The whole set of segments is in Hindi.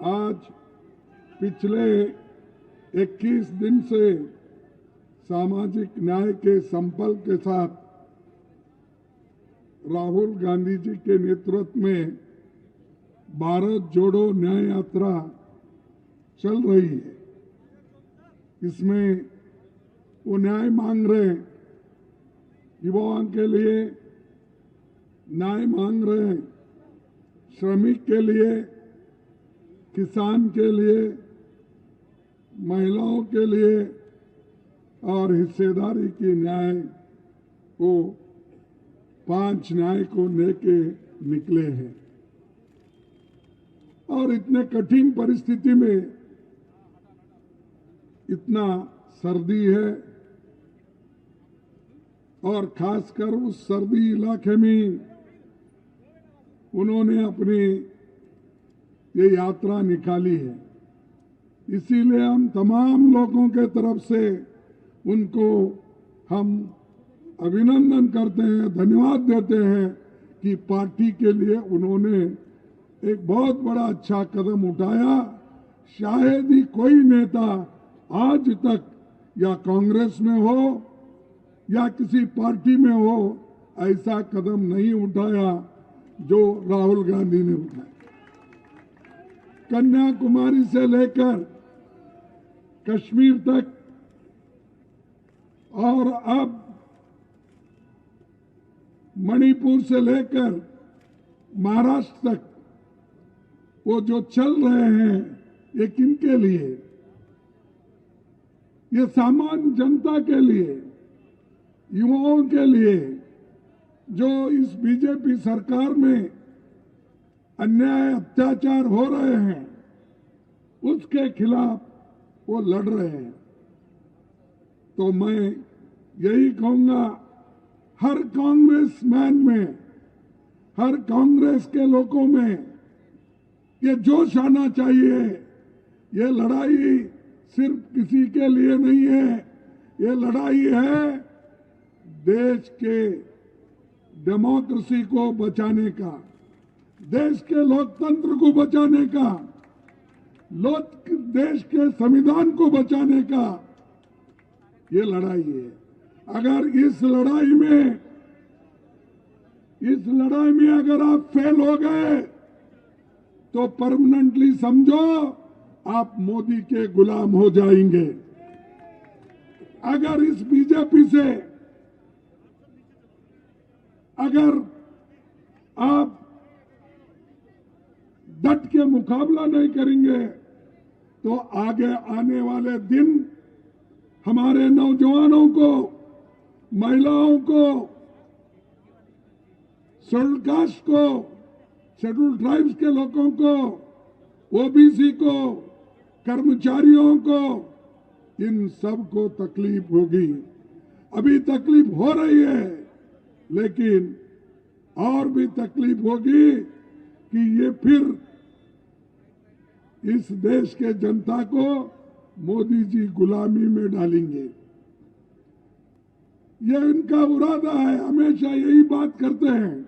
आज पिछले 21 दिन से सामाजिक न्याय के संकल्प के साथ राहुल गांधी जी के नेतृत्व में भारत जोड़ो न्याय यात्रा चल रही है। इसमें वो न्याय मांग रहे हैं, युवाओं के लिए न्याय मांग रहे हैं, श्रमिक के लिए, किसान के लिए, महिलाओं के लिए और हिस्सेदारी की न्याय को 5 न्याय को लेके निकले हैं। और इतने कठिन परिस्थिति में इतना सर्दी है और खासकर उस सर्दी इलाके में उन्होंने अपनी ये यात्रा निकाली है। इसीलिए हम तमाम लोगों के तरफ से उनको हम अभिनंदन करते हैं, धन्यवाद देते हैं कि पार्टी के लिए उन्होंने एक बहुत बड़ा अच्छा कदम उठाया। शायद ही कोई नेता आज तक या कांग्रेस में हो या किसी पार्टी में हो ऐसा कदम नहीं उठाया जो राहुल गांधी ने उठाया। कन्याकुमारी से लेकर कश्मीर तक और अब मणिपुर से लेकर महाराष्ट्र तक वो जो चल रहे हैं ये किनके लिए? ये सामान्य जनता के लिए, युवाओं के लिए जो इस बीजेपी सरकार में अन्याय अत्याचार हो रहे हैं उसके खिलाफ वो लड़ रहे हैं। तो मैं यही कहूंगा, हर कांग्रेस मैन में, हर कांग्रेस के लोगों में ये जोश आना चाहिए। ये लड़ाई सिर्फ किसी के लिए नहीं है, ये लड़ाई है देश के डेमोक्रेसी को बचाने का, देश के लोकतंत्र को बचाने का, देश के संविधान को बचाने का ये लड़ाई है। अगर इस लड़ाई में अगर आप फेल हो गए तो परमानेंटली समझो आप मोदी के गुलाम हो जाएंगे। अगर इस बीजेपी से अगर आप डट के मुकाबला नहीं करेंगे तो आगे आने वाले दिन हमारे नौजवानों को, महिलाओं को, शेड्यूल कास्ट को, शेड्यूल ट्राइब्स के लोगों को, ओबीसी को, कर्मचारियों को, इन सब को तकलीफ होगी। अभी तकलीफ हो रही है लेकिन और भी तकलीफ होगी कि ये फिर इस देश के जनता को मोदी जी गुलामी में डालेंगे। ये इनका इरादा है, हमेशा यही बात करते हैं।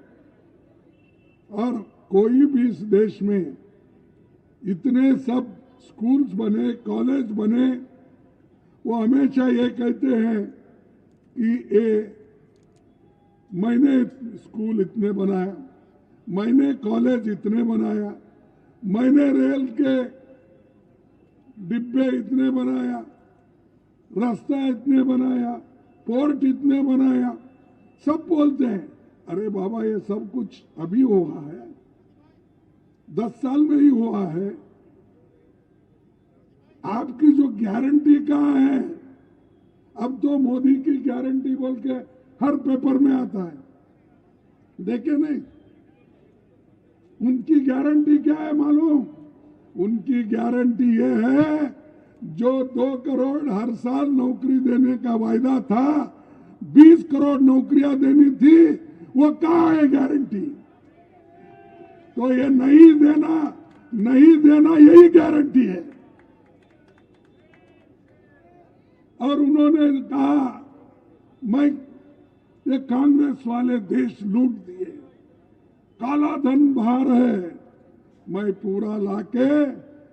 और कोई भी इस देश में इतने सब स्कूल्स बने, कॉलेज बने, वो हमेशा ये कहते हैं कि मैंने स्कूल इतने बनाया, मैंने कॉलेज इतने बनाया, मैंने रेल के डिब्बे इतने बनाया, रास्ता इतने बनाया, पोर्ट इतने बनाया, सब बोलते हैं। अरे बाबा ये सब कुछ अभी हुआ है, 10 साल में ही हुआ है। आपकी जो गारंटी कहाँ है? अब तो मोदी की गारंटी बोल के हर पेपर में आता है, देखे नहीं? उनकी गारंटी क्या है मालूम? उनकी गारंटी ये है जो 2 करोड़ हर साल नौकरी देने का वायदा था, 20 करोड़ नौकरियां देनी थी, वो कहाँ है गारंटी? तो ये नहीं देना यही गारंटी है। और उन्होंने कहा मैं ये कांग्रेस वाले देश लूट दिए, काला धन बाहर है, मैं पूरा लाके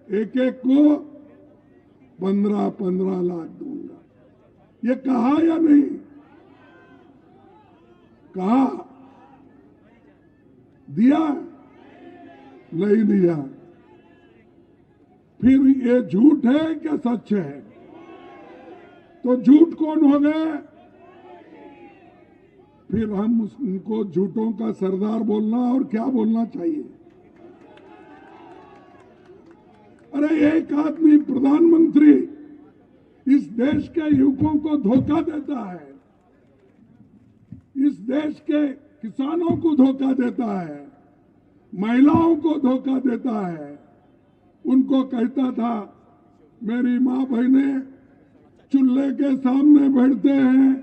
एक एक को 15-15 लाख दूंगा। ये कहा या नहीं कहा? दिया नहीं दिया? फिर ये झूठ है क्या सच है? तो झूठ कौन हो गए? फिर हम उनको झूठों का सरदार बोलना और क्या बोलना चाहिए? अरे एक आदमी प्रधानमंत्री इस देश के युवकों को धोखा देता है, इस देश के किसानों को धोखा देता है, महिलाओं को धोखा देता है। उनको कहता था मेरी माँ बहनें चूल्हे के सामने बैठते हैं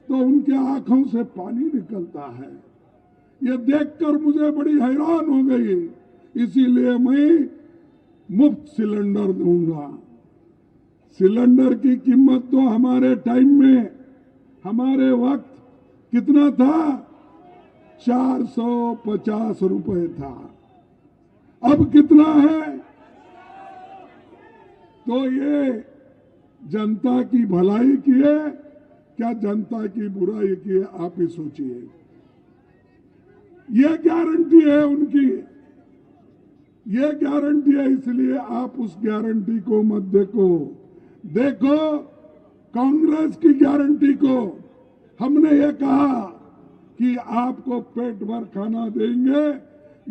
तो उनके आंखों से पानी निकलता है। ये देखकर मुझे बड़ी हैरान हो गई, इसीलिए मैं मुफ्त सिलेंडर दूंगा। सिलेंडर की कीमत तो हमारे टाइम में, हमारे वक्त कितना था? 450 रुपए था। अब कितना है? तो ये जनता की भलाई की है क्या जनता की बुराई की है? आप ही सोचिए। ये गारंटी है उनकी, ये गारंटी है, इसलिए आप उस गारंटी को मत देखो कांग्रेस की गारंटी को। हमने ये कहा कि आपको पेट भर खाना देंगे,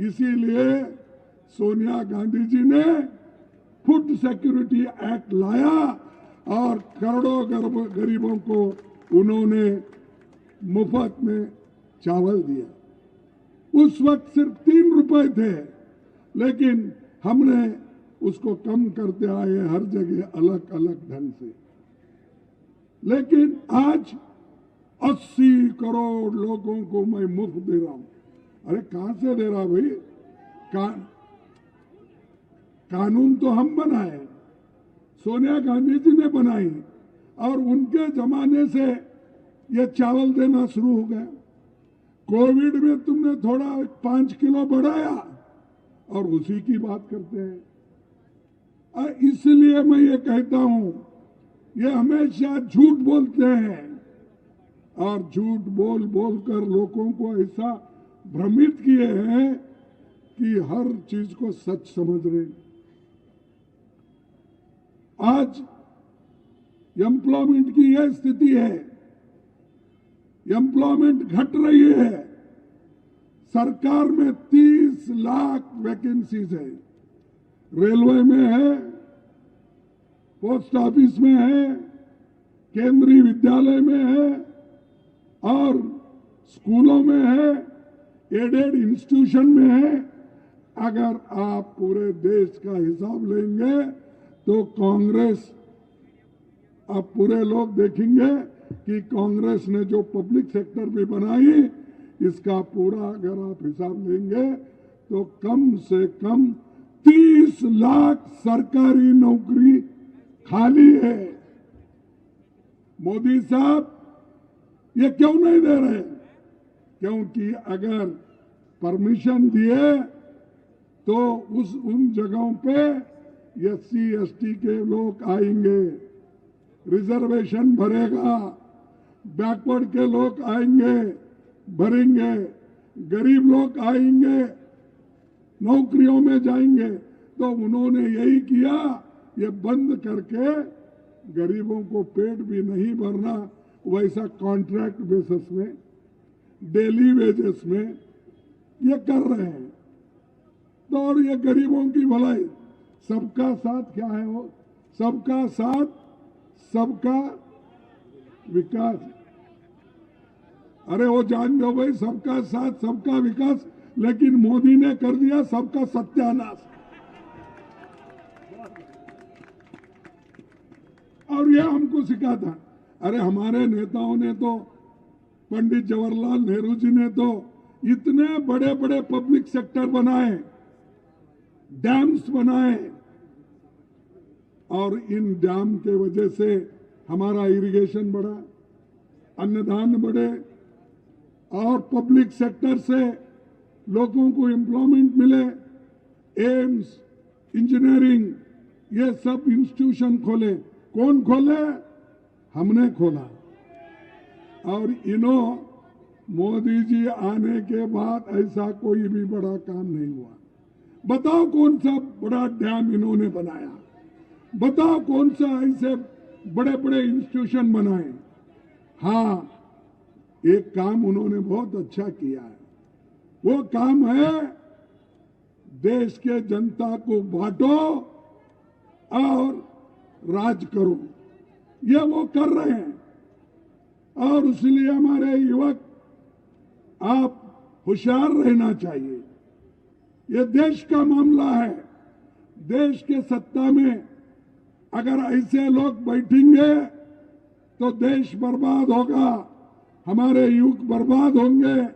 इसीलिए सोनिया गांधी जी ने फूड सिक्योरिटी एक्ट लाया और करोड़ों गरीबों को उन्होंने मुफ्त में चावल दिया। उस वक्त सिर्फ 3 रुपए थे, लेकिन हमने उसको कम करते आए हर जगह अलग अलग ढंग से। लेकिन आज 80 करोड़ लोगों को मैं मुफ्त दे रहा हूं। अरे कहां से दे रहा भाई? कानून तो हम बनाए, सोनिया गांधी जी ने बनाई, और उनके जमाने से ये चावल देना शुरू हो गया। कोविड में तुमने थोड़ा 5 किलो बढ़ाया और उसी की बात करते हैं। इसलिए मैं ये कहता हूं, ये हमेशा झूठ बोलते हैं और झूठ बोल बोल कर लोगों को ऐसा भ्रमित किए हैं कि हर चीज को सच समझ रहे। आज एम्प्लॉयमेंट की यह स्थिति है, एम्प्लॉयमेंट घट रही है। सरकार में 30 लाख वैकेंसीज है, रेलवे में है, पोस्ट ऑफिस में है, केंद्रीय विद्यालय में है और स्कूलों में है, एडेड इंस्टीट्यूशन में है। अगर आप पूरे देश का हिसाब लेंगे तो कांग्रेस, आप पूरे लोग देखेंगे कि कांग्रेस ने जो पब्लिक सेक्टर भी बनाई, इसका पूरा अगर आप हिसाब लेंगे तो कम से कम 30 लाख सरकारी नौकरी खाली है। मोदी साहब ये क्यों नहीं दे रहे? क्योंकि अगर परमिशन दिए तो उन जगहों पे SC ST के लोग आएंगे, रिजर्वेशन भरेगा, बैकवर्ड के लोग आएंगे, भरेंगे, गरीब लोग आएंगे, नौकरियों में जाएंगे। तो उन्होंने यही किया, ये बंद करके गरीबों को पेट भी नहीं भरना, वैसा कॉन्ट्रैक्ट बेसिस में, डेली वेजेस में ये कर रहे हैं। तो और ये गरीबों की भलाई, सबका साथ क्या है? वो सबका साथ सबका विकास। अरे वो जान दो भाई, सबका साथ सबका विकास, लेकिन मोदी ने कर दिया सबका सत्यानाश। और ये हमको सिखाता। अरे हमारे नेताओं ने तो, पंडित जवाहरलाल नेहरू जी ने तो इतने बड़े बड़े पब्लिक सेक्टर बनाए, डैम्स बनाए, और इन डैम के वजह से हमारा इरिगेशन बढ़ा, अन्नदान बढ़े, और पब्लिक सेक्टर से लोगों को एम्प्लॉयमेंट मिले। एम्स, इंजीनियरिंग, ये सब इंस्टीट्यूशन खोले। कौन खोले? हमने खोला। और मोदी जी आने के बाद ऐसा कोई भी बड़ा काम नहीं हुआ। बताओ कौन सा बड़ा डैम इन्होंने बनाया, बताओ कौन सा ऐसे बड़े बड़े इंस्टीट्यूशन बनाए। हाँ, एक काम उन्होंने बहुत अच्छा किया है, वो काम है देश के जनता को बांटो और राज करो। ये वो कर रहे हैं। और इसलिए हमारे युवक, आप होशियार रहना चाहिए। ये देश का मामला है। देश के सत्ता में अगर ऐसे लोग बैठेंगे तो देश बर्बाद होगा, हमारे युवक बर्बाद होंगे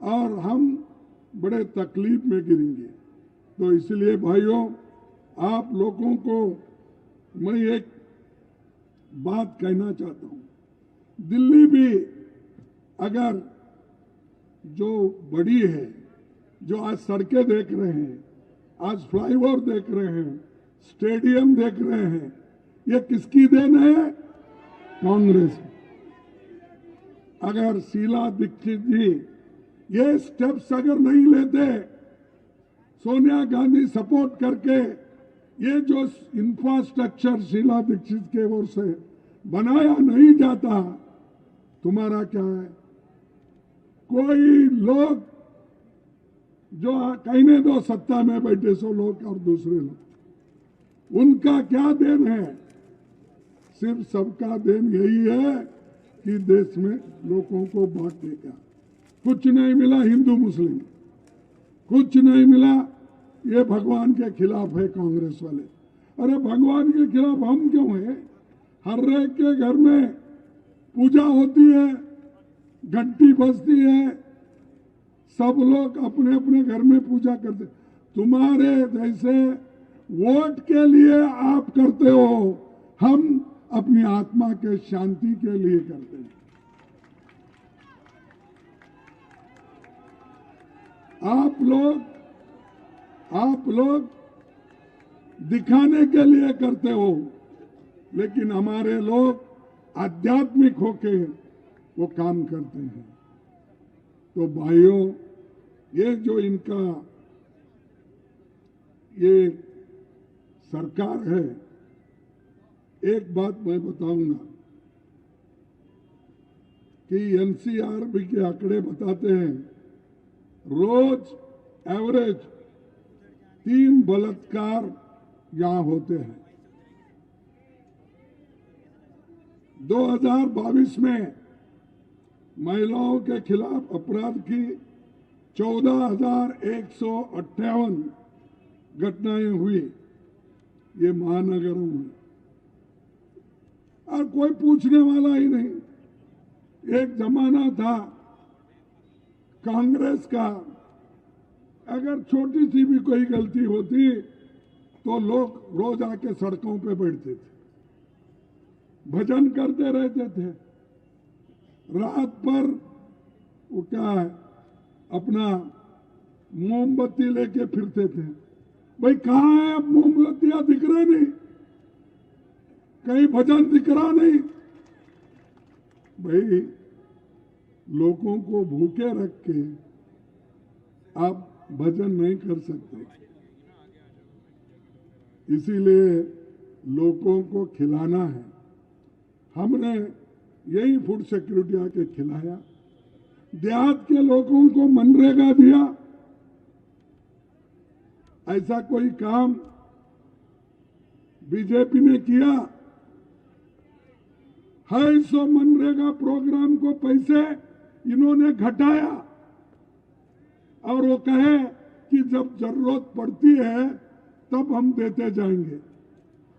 और हम बड़े तकलीफ में गिरेंगे। तो इसलिए भाइयों, आप लोगों को मैं एक बात कहना चाहता हूं। दिल्ली भी अगर जो बड़ी है, जो आज सड़कें देख रहे हैं, आज फ्लाईओवर देख रहे हैं, स्टेडियम देख रहे हैं, ये किसकी देन है? कांग्रेस। अगर शीला दीक्षित जी ये स्टेप्स अगर नहीं लेते, सोनिया गांधी सपोर्ट करके, ये जो इंफ्रास्ट्रक्चर शीला दीक्षित के ओर से बनाया नहीं जाता, तुम्हारा क्या है? कोई लोग जो कहने दो सत्ता में बैठे सो लोग और दूसरे लोग, उनका क्या देन है? सिर्फ सबका देन यही है कि देश में लोगों को बांटने का। कुछ नहीं मिला हिंदू मुस्लिम, कुछ नहीं मिला। ये भगवान के खिलाफ है कांग्रेस वाले। अरे भगवान के खिलाफ हम क्यों हैं? हर एक के घर में पूजा होती है, घंटी बजती है, सब लोग अपने अपने घर में पूजा करते। तुम्हारे जैसे वोट के लिए आप करते हो, हम अपनी आत्मा के शांति के लिए करते हैं। आप लोग दिखाने के लिए करते हो, लेकिन हमारे लोग आध्यात्मिक होके वो काम करते हैं। तो भाइयों, ये जो इनका ये सरकार है, एक बात मैं बताऊंगा कि एनसीआरबी के आंकड़े बताते हैं, रोज एवरेज 3 बलात्कार यहां होते हैं। 2022 में महिलाओं के खिलाफ अपराध की 14,158 घटनाएं हुई, ये महानगरों में, और कोई पूछने वाला ही नहीं। एक जमाना था कांग्रेस का, अगर छोटी सी भी कोई गलती होती तो लोग रोज आके सड़कों पे बैठते थे, भजन करते रहते थे, रात भर वो क्या है अपना मोमबत्ती लेके फिरते थे। भाई कहाँ है? अब मोमबत्तियां दिख रहे नहीं, कहीं भजन दिख रहा नहीं। भाई लोगों को भूखे रख के आप भजन नहीं कर सकते, इसीलिए लोगों को खिलाना है। हमने यही फूड सिक्योरिटी आके खिलाया, देहात के लोगों को मनरेगा दिया। ऐसा कोई काम बीजेपी ने किया है? सो मनरेगा प्रोग्राम को पैसे इन्होंने घटाया और वो कहे कि जब जरूरत पड़ती है तब हम देते जाएंगे।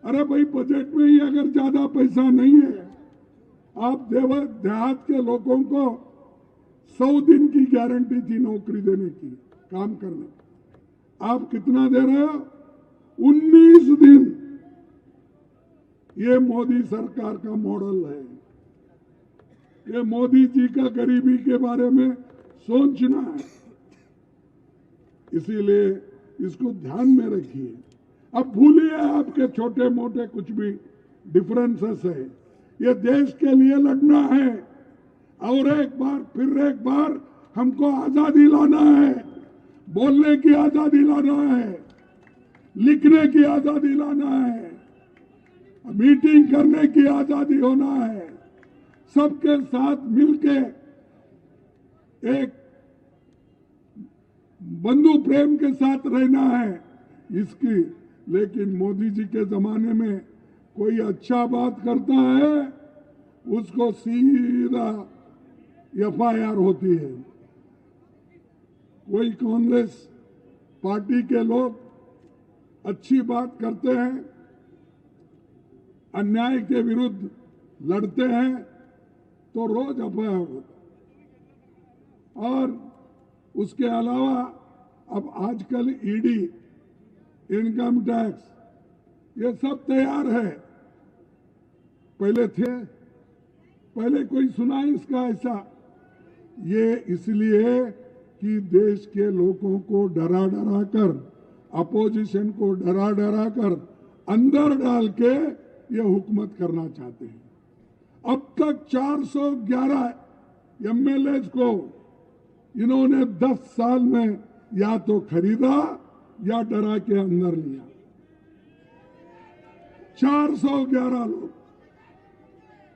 अरे भाई, बजट में ही अगर ज्यादा पैसा नहीं है, आप देहात के लोगों को 100 दिन की गारंटी थी नौकरी देने की, काम करने की, आप कितना दे रहे हो? 19 दिन। ये मोदी सरकार का मॉडल है। ये मोदी जी का गरीबी के बारे में सोचना है, इसीलिए इसको ध्यान में रखिए। अब भूलिए आपके छोटे मोटे कुछ भी डिफरेंसेस है, ये देश के लिए लड़ना है और एक बार फिर एक बार हमको आजादी लाना है, बोलने की आजादी लाना है, लिखने की आजादी लाना है, मीटिंग करने की आजादी होना है, सबके साथ मिलके एक बंधु प्रेम के साथ रहना है इसकी। लेकिन मोदी जी के जमाने में कोई अच्छा बात करता है उसको सीधा FIR होती है। कोई कांग्रेस पार्टी के लोग अच्छी बात करते हैं, अन्याय के विरुद्ध लड़ते हैं तो रोज FIR होता है। और उसके अलावा अब आजकल ED, इनकम टैक्स, ये सब तैयार है। पहले कोई सुना इसका ऐसा? ये इसलिए कि देश के लोगों को डरा डरा कर, अपोजिशन को डरा डरा कर अंदर डाल के ये हुकूमत करना चाहते हैं। अब तक 411 MLAs को इन्होंने 10 साल में या तो खरीदा या डरा के अंदर लिया। 411 लोग,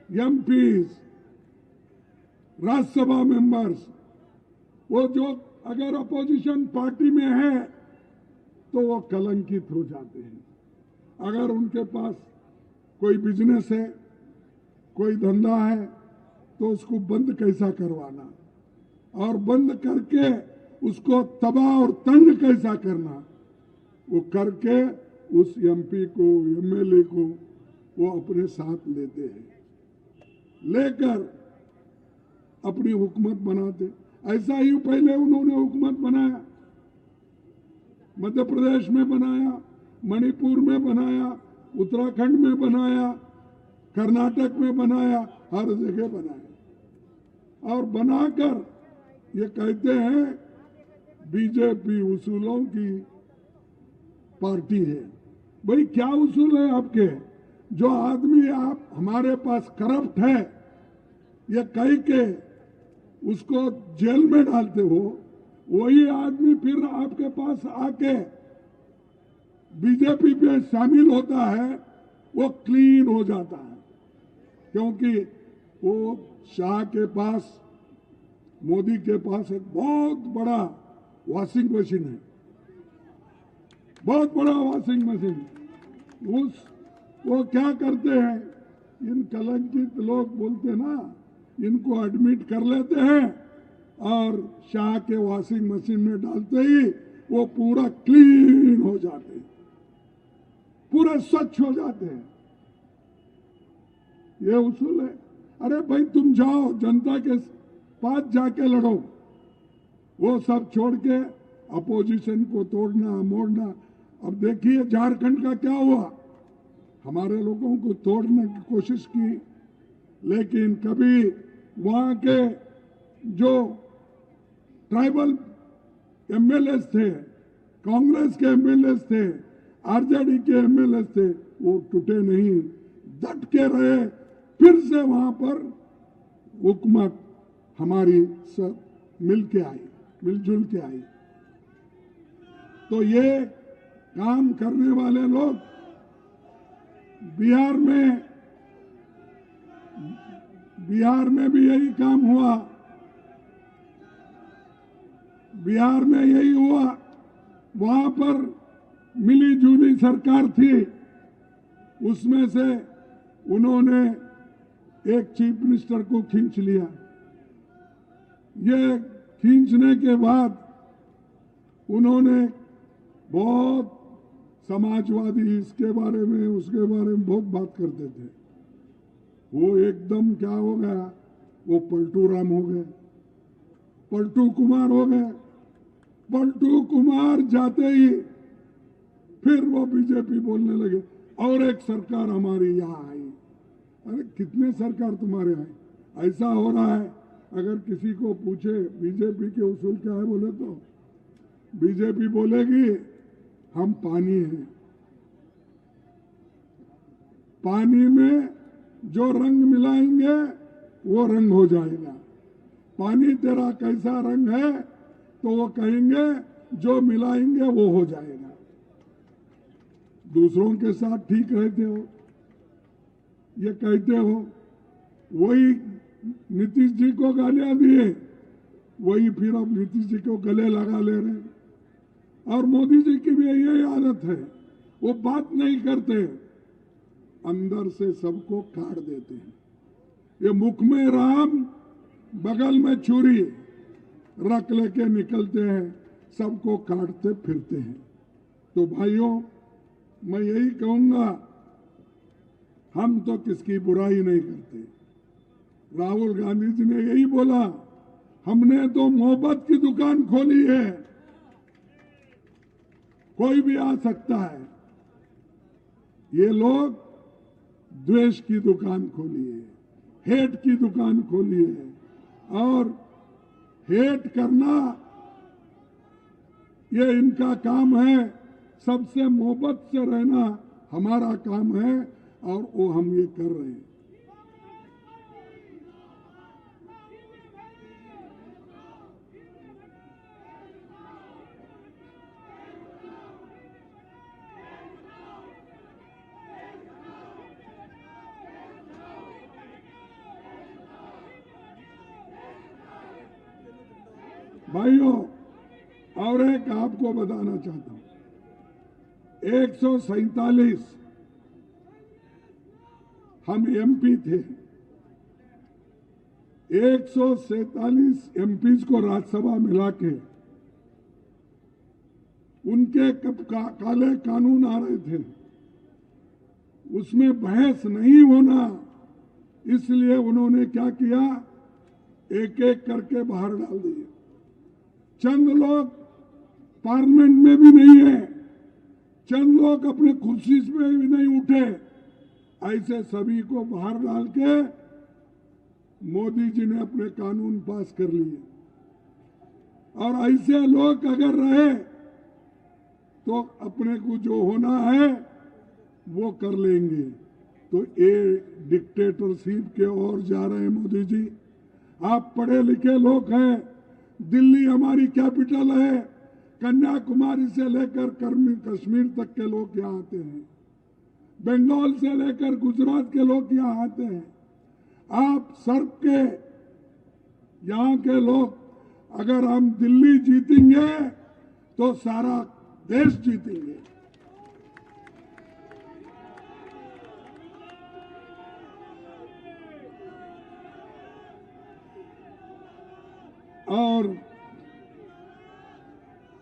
MPs, राज्यसभा मेंबर्स, वो जो अगर अपोजिशन पार्टी में है तो वो कलंकित हो जाते हैं। अगर उनके पास कोई बिजनेस है, कोई धंधा है, तो उसको बंद कैसा करवाना और बंद करके उसको तबाह और तंग कैसा करना, वो करके उस MP को, MLA को वो अपने साथ लेते हैं, लेकर अपनी हुकूमत बनाते। ऐसा ही पहले उन्होंने हुकूमत बनाया, मध्य प्रदेश में बनाया, मणिपुर में बनाया, उत्तराखंड में बनाया, कर्नाटक में बनाया, हर जगह बनाया। और बनाकर ये कहते हैं बीजेपी उसूलों की पार्टी है। भाई क्या उसूल है आपके? जो आदमी आप हमारे पास करप्ट है ये कह के उसको जेल में डालते हो, वही आदमी फिर आपके पास आके बीजेपी पे शामिल होता है, वो क्लीन हो जाता है। क्योंकि वो शाह के पास, मोदी के पास एक बहुत बड़ा वॉशिंग मशीन है, बहुत बड़ा वॉशिंग मशीन। वो क्या करते हैं, इन कलंकित लोग बोलते ना, इनको एडमिट कर लेते हैं और शाह के वॉशिंग मशीन में डालते ही वो पूरा क्लीन हो जाते हैं, पूरे स्वच्छ हो जाते हैं। ये उसूल है। अरे भाई तुम जाओ जनता के पास जाके लड़ो, वो सब छोड़ के अपोजिशन को तोड़ना मोड़ना। अब देखिए झारखंड का क्या हुआ, हमारे लोगों को तोड़ने की कोशिश की, लेकिन कभी वहां के जो ट्राइबल MLAs थे, कांग्रेस के MLAs थे, RJD के MLAs थे, वो टूटे नहीं, डट के रहे। फिर से वहां पर हुकूमत हमारी सब मिल के आई, मिलजुल के आई। तो ये काम करने वाले लोग बिहार में भी यही काम हुआ, बिहार में यही हुआ। वहां पर मिली जुली सरकार थी, उसमें से उन्होंने एक चीफ मिनिस्टर को खींच लिया। ये खींचने के बाद उन्होंने बहुत समाजवादी इसके बारे में उसके बारे में बहुत बात करते थे। वो एकदम क्या हो गया, वो पलटू राम हो गए, पलटू कुमार हो गए। पलटू कुमार जाते ही फिर वो बीजेपी बोलने लगे और एक सरकार हमारी यहाँ आई। अरे कितने सरकार तुम्हारे आई? ऐसा हो रहा है, अगर किसी को पूछे बीजेपी के उसूल क्या है, बोले तो बीजेपी बोलेगी हम पानी हैं, पानी में जो रंग मिलाएंगे वो रंग हो जाएगा। पानी तेरा कैसा रंग है तो वो कहेंगे जो मिलाएंगे वो हो जाएगा। दूसरों के साथ ठीक रहते हो, ये कहते हो, वही नीतीश जी को गालियां दिए, वही फिर अब नीतीश जी को गले लगा ले रहे हैं। और मोदी जी की भी यही आदत है, वो बात नहीं करते, अंदर से सबको काट देते हैं। ये मुख में राम बगल में छुरी रख लेके निकलते हैं, सबको काटते फिरते हैं। तो भाइयों, मैं यही कहूंगा, हम तो किसकी बुराई नहीं करते। राहुल गांधी जी ने यही बोला, हमने तो मोहब्बत की दुकान खोली है, कोई भी आ सकता है। ये लोग द्वेष की दुकान खोली है, हेट की दुकान खोली है, और हेट करना ये इनका काम है। सबसे मोहब्बत से रहना हमारा काम है, और वो हम ये कर रहे हैं। भाइयों, और एक आपको बताना चाहता हूं, 147 हम एमपी थे। 147 एमपीज को राज्यसभा मिला के उनके काले कानून आ रहे थे, उसमें बहस नहीं होना, इसलिए उन्होंने क्या किया, एक एक करके बाहर डाल दिए। चंद लोग पार्लियामेंट में भी नहीं है, चंद लोग अपने कुर्सी पे भी नहीं उठे, ऐसे सभी को बाहर डाल के मोदी जी ने अपने कानून पास कर लिए। और ऐसे लोग अगर रहे तो अपने को जो होना है वो कर लेंगे। तो ये डिक्टेटरशिप के ओर जा रहे हैं मोदी जी। आप पढ़े लिखे लोग हैं, दिल्ली हमारी कैपिटल है, कन्याकुमारी से लेकर कश्मीर तक के लोग यहाँ आते हैं, बंगाल से लेकर गुजरात के लोग यहाँ आते हैं। आप सर्व के यहाँ के लोग, अगर हम दिल्ली जीतेंगे तो सारा देश जीतेंगे।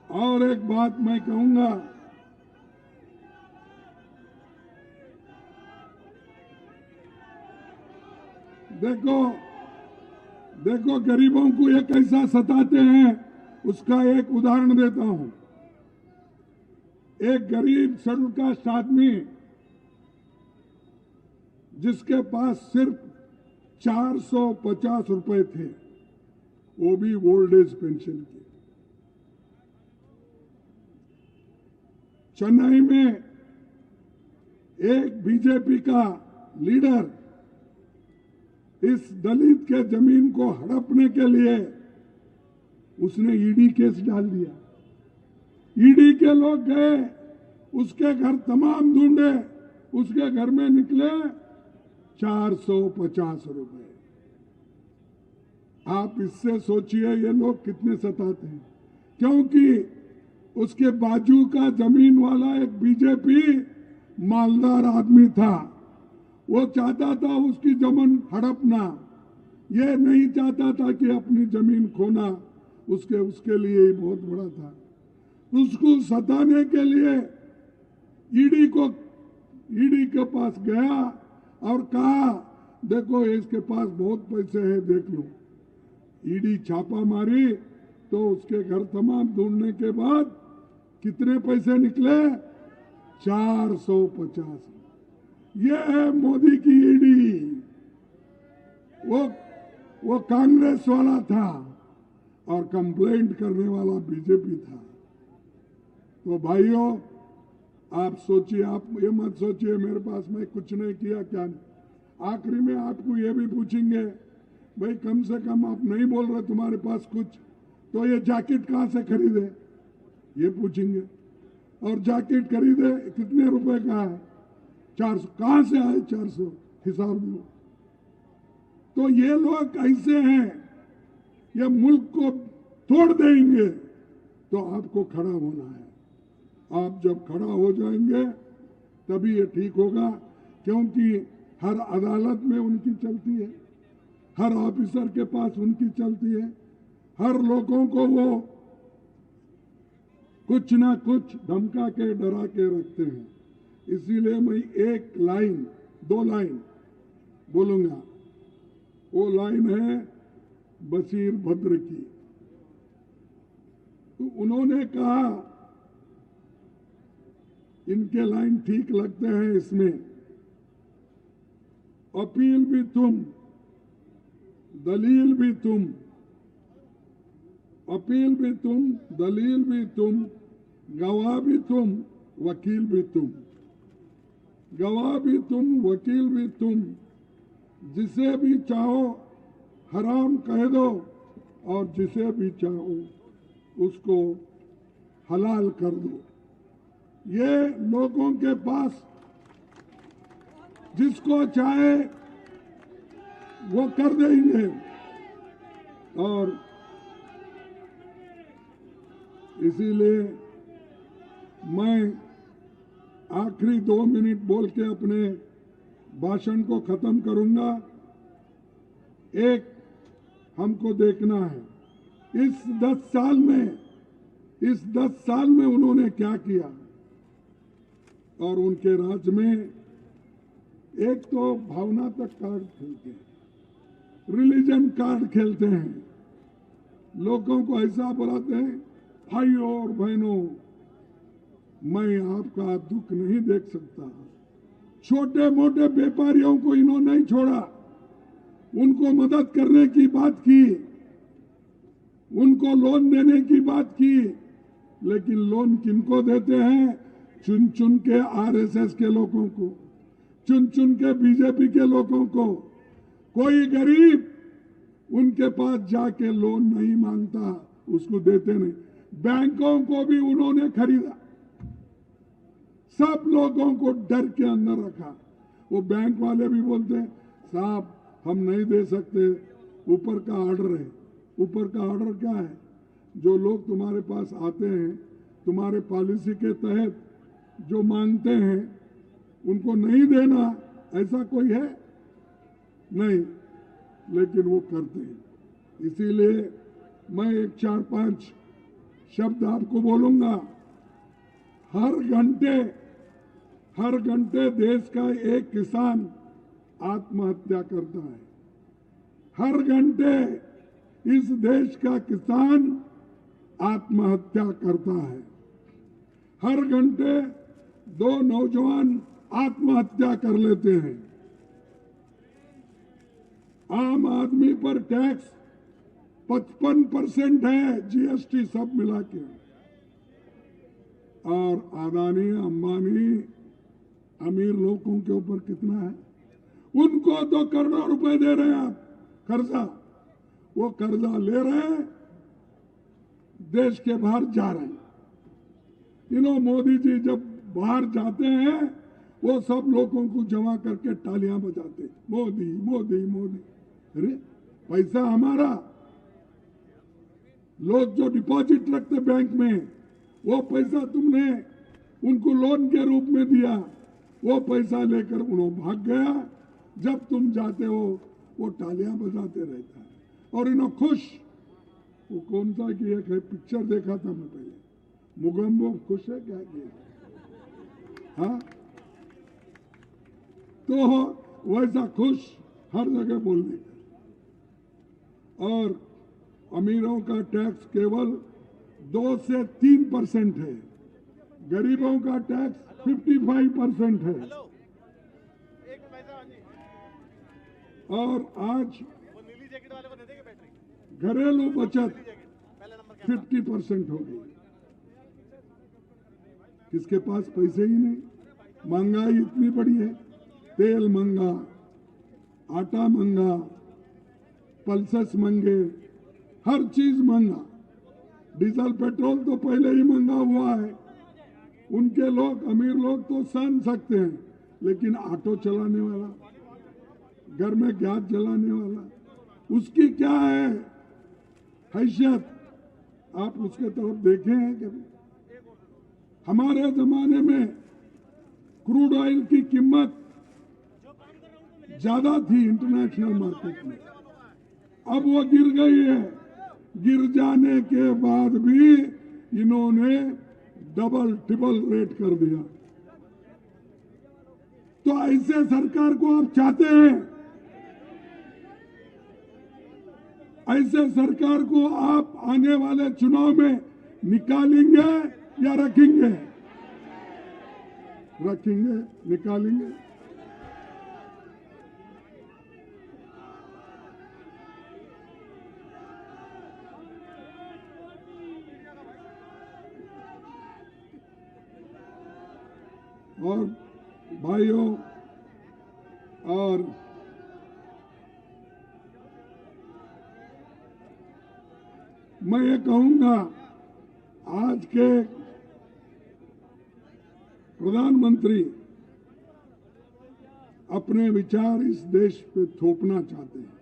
और एक बात मैं कहूंगा, देखो गरीबों को ये कैसा सताते हैं, उसका एक उदाहरण देता हूं। एक गरीब शेड्यूल कास्ट आदमी जिसके पास सिर्फ 450 रुपए थे, वो भी ओल्ड एज पेंशन की। चेन्नई में एक बीजेपी का लीडर इस दलित के जमीन को हड़पने के लिए उसने ईडी केस डाल दिया। ईडी के लोग गए, उसके घर तमाम ढूंढे, उसके घर में निकले 450 रुपए। आप इससे सोचिए ये लोग कितने सताते हैं, क्योंकि उसके बाजू का जमीन वाला एक बीजेपी मालदार आदमी था, वो चाहता था उसकी जमीन हड़पना, ये नहीं चाहता था कि अपनी जमीन खोना, उसके लिए ही बहुत बड़ा था। उसको सताने के लिए ईडी के पास गया और कहा, देखो इसके पास बहुत पैसे हैं, देख लो। ईडी छापा मारी तो उसके घर तमाम ढूंढने के बाद कितने पैसे निकले, 450। ये है मोदी की ईडी। वो कांग्रेस वाला था और कंप्लेंट करने वाला बीजेपी था। तो भाइयों, आप सोचिए, आप ये मत सोचिए मेरे पास मैं कुछ नहीं किया क्या नहीं। आखिरी में आपको ये भी पूछेंगे, भाई कम से कम आप नहीं बोल रहे तुम्हारे पास कुछ, तो ये जैकेट कहाँ से खरीदे, ये पूछेंगे। और जैकेट खरीदे कितने रुपए का है, 400, कहाँ से आए 400, हिसाब दो। तो ये लोग ऐसे हैं, ये मुल्क को तोड़ देंगे। तो आपको खड़ा होना है। आप जब खड़ा हो जाएंगे तभी ये ठीक होगा, क्योंकि हर अदालत में उनकी चलती है, हर ऑफिसर के पास उनकी चलती है, हर लोगों को वो कुछ ना कुछ धमका के डरा के रखते हैं। इसीलिए मैं एक लाइन, 2 लाइन बोलूंगा। वो लाइन है बशीर भद्र की। तो उन्होंने कहा, इनके लाइन ठीक लगते हैं इसमें, अपील भी तुम, दलील भी तुम, अपील भी तुम, दलील भी तुम, गवाह भी तुम, वकील भी तुम। गवाह भी तुम, वकील भी तुम, जिसे भी चाहो हराम कह दो और जिसे भी चाहो उसको हलाल कर दो। ये लोगों के पास जिसको चाहे वो कर देंगे। और इसीलिए मैं आखिरी 2 मिनट बोल के अपने भाषण को खत्म करूंगा। एक हमको देखना है इस 10 साल में उन्होंने क्या किया। और उनके राज्य में एक तो भावनात्मक कार्ड खेलते हैं, रिलीजन कार्ड खेलते हैं, लोगों को ऐसा बुलाते हैं, भाइयों और बहनों मैं आपका दुख नहीं देख सकता। छोटे मोटे व्यापारियों को इन्होंने नहीं छोड़ा, उनको मदद करने की बात की, उनको लोन देने की बात की। लेकिन लोन किनको देते हैं? चुन चुन के आरएसएस के लोगों को, चुन चुन के बीजेपी के लोगों को। कोई गरीब उनके पास जाके लोन नहीं मांगता, उसको देते नहीं। बैंकों को भी उन्होंने खरीदा, सब लोगों को डर के अंदर रखा। वो बैंक वाले भी बोलते हैं साहब हम नहीं दे सकते, ऊपर का ऑर्डर है। ऊपर का ऑर्डर क्या है? जो लोग तुम्हारे पास आते हैं, तुम्हारे पॉलिसी के तहत जो मांगते हैं उनको नहीं देना, ऐसा कोई है नहीं, लेकिन वो करते हैं। इसीलिए मैं एक 4-5 शब्द आपको बोलूंगा। हर घंटे देश का एक किसान आत्महत्या करता है। हर घंटे इस देश का किसान आत्महत्या करता है। हर घंटे 2 नौजवान आत्महत्या कर लेते हैं। आम आदमी पर टैक्स 55% है, जीएसटी सब मिला के। और अदानी अंबानी अमीर लोगों के ऊपर कितना है? उनको तो करोड़ों रुपए दे रहे हैं आप कर्जा, वो कर्जा ले रहे हैं, देश के बाहर जा रहे हैं। मोदी जी जब बाहर जाते हैं वो सब लोगों को जमा करके तालियां बजाते, मोदी मोदी मोदी। अरे पैसा हमारा, लोग जो डिपॉजिट रखते बैंक में, वो पैसा तुमने उनको लोन के रूप में दिया, वो पैसा लेकर उन्होंने भाग गया। जब तुम जाते हो वो तालियां बजाते रहता है। और इन्हों खुश, वो कौन सा की एक है पिक्चर देखा था मैं पहले, मुगम्बो खुश है क्या किया? हाँ, तो वैसा खुश हर जगह बोलने का। और अमीरों का टैक्स केवल 2 से 3% है, गरीबों का टैक्स 55% है। और आज घरेलू बचत 50% हो गई। किसके पास पैसे ही नहीं, महंगाई इतनी बड़ी है, तेल महंगा, आटा महंगा, पल्सेस महंगे, हर चीज महंगा। डीजल पेट्रोल तो पहले ही महंगा हुआ है। उनके लोग, अमीर लोग तो सहन सकते हैं, लेकिन ऑटो चलाने वाला, घर में गैस जलाने वाला, उसकी क्या है हैसियत? आप उसके तरफ देखे हैं कभी? हमारे जमाने में क्रूड ऑयल की कीमत ज्यादा थी इंटरनेशनल मार्केट में, अब वो गिर गई है। गिर जाने के बाद भी इन्होंने डबल ट्रिपल रेट कर दिया। तो ऐसे सरकार को आप चाहते हैं? ऐसे सरकार को आप आने वाले चुनाव में निकालेंगे या रखेंगे? रखेंगे, निकालेंगे। और भाइयों, और मैं ये कहूंगा, आज के प्रधानमंत्री अपने विचार इस देश पे थोपना चाहते हैं।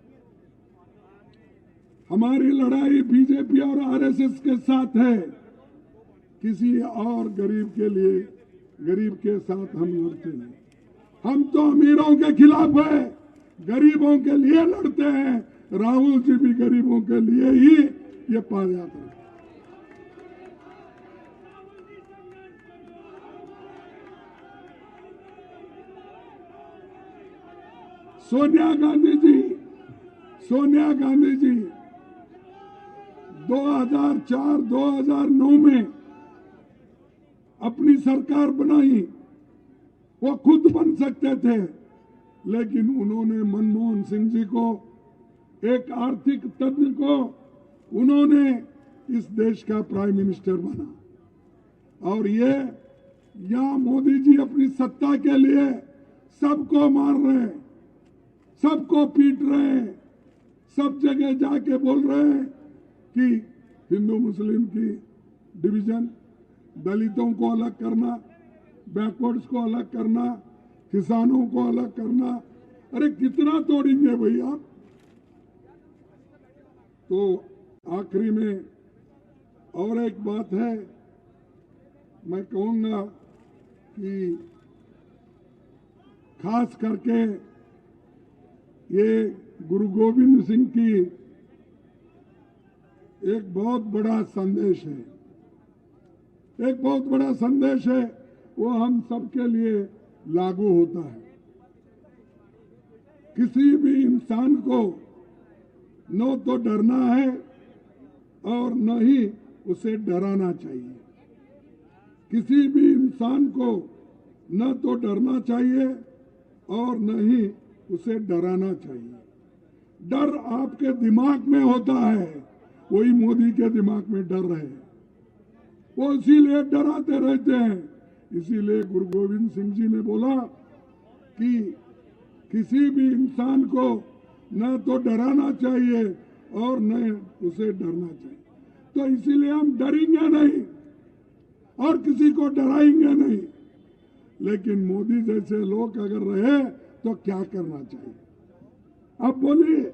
हमारी लड़ाई बीजेपी और आरएसएस के साथ है, किसी और गरीब के लिए, गरीब के साथ हम लड़ते नहीं। हम तो अमीरों के खिलाफ है, गरीबों के लिए लड़ते हैं। राहुल जी भी गरीबों के लिए ही ये पदयात्रा। सोनिया गांधी जी 2004-2009 में अपनी सरकार बनाई। वो खुद बन सकते थे, लेकिन उन्होंने मनमोहन सिंह जी को, एक आर्थिक तज्ञ को, उन्होंने इस देश का प्राइम मिनिस्टर बना। और ये यहां मोदी जी अपनी सत्ता के लिए सबको मार रहे हैं, सबको पीट रहे हैं, सब जगह जाके बोल रहे हैं कि हिंदू मुस्लिम की डिवीजन, दलितों को अलग करना, बैकवर्ड्स को अलग करना, किसानों को अलग करना। अरे कितना तोड़ेंगे भाई आप? तो आखिरी में और एक बात है, मैं कहूंगा कि खास करके ये गुरु गोविंद सिंह की एक बहुत बड़ा संदेश है, एक बहुत बड़ा संदेश है। वो हम सबके लिए लागू होता है। किसी भी इंसान को न तो डरना है और न ही उसे डराना चाहिए। किसी भी इंसान को न तो डरना चाहिए और न ही उसे डराना चाहिए। डर आपके दिमाग में होता है, वही मोदी के दिमाग में डर रहे हैं, वो इसीलिए डराते रहते हैं। इसीलिए गुरु गोविंद सिंह जी ने बोला कि किसी भी इंसान को न तो डराना चाहिए और न उसे डरना चाहिए। तो इसीलिए हम डरेंगे नहीं और किसी को डराएंगे नहीं। लेकिन मोदी जैसे लोग अगर रहे तो क्या करना चाहिए? अब बोलिए,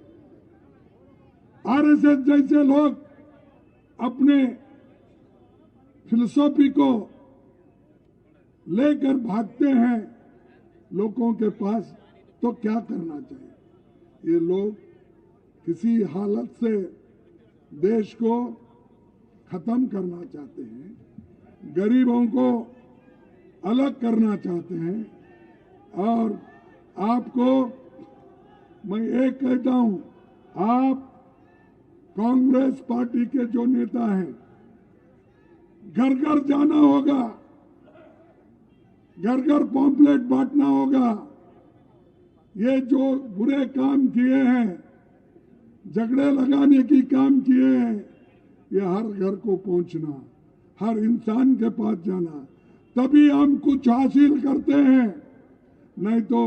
आरएसएस जैसे लोग अपने फिलॉसफी को लेकर भागते हैं लोगों के पास, तो क्या करना चाहिए? ये लोग किसी हालत से देश को खत्म करना चाहते हैं, गरीबों को अलग करना चाहते हैं। और आपको मैं एक कहता हूं, आप कांग्रेस पार्टी के जो नेता हैं, घर घर जाना होगा, घर घर पॉम्पलेट बांटना होगा। ये जो बुरे काम किए हैं, झगड़े लगाने की काम किए हैं, ये हर घर को पहुंचना, हर इंसान के पास जाना, तभी हम कुछ हासिल करते हैं, नहीं तो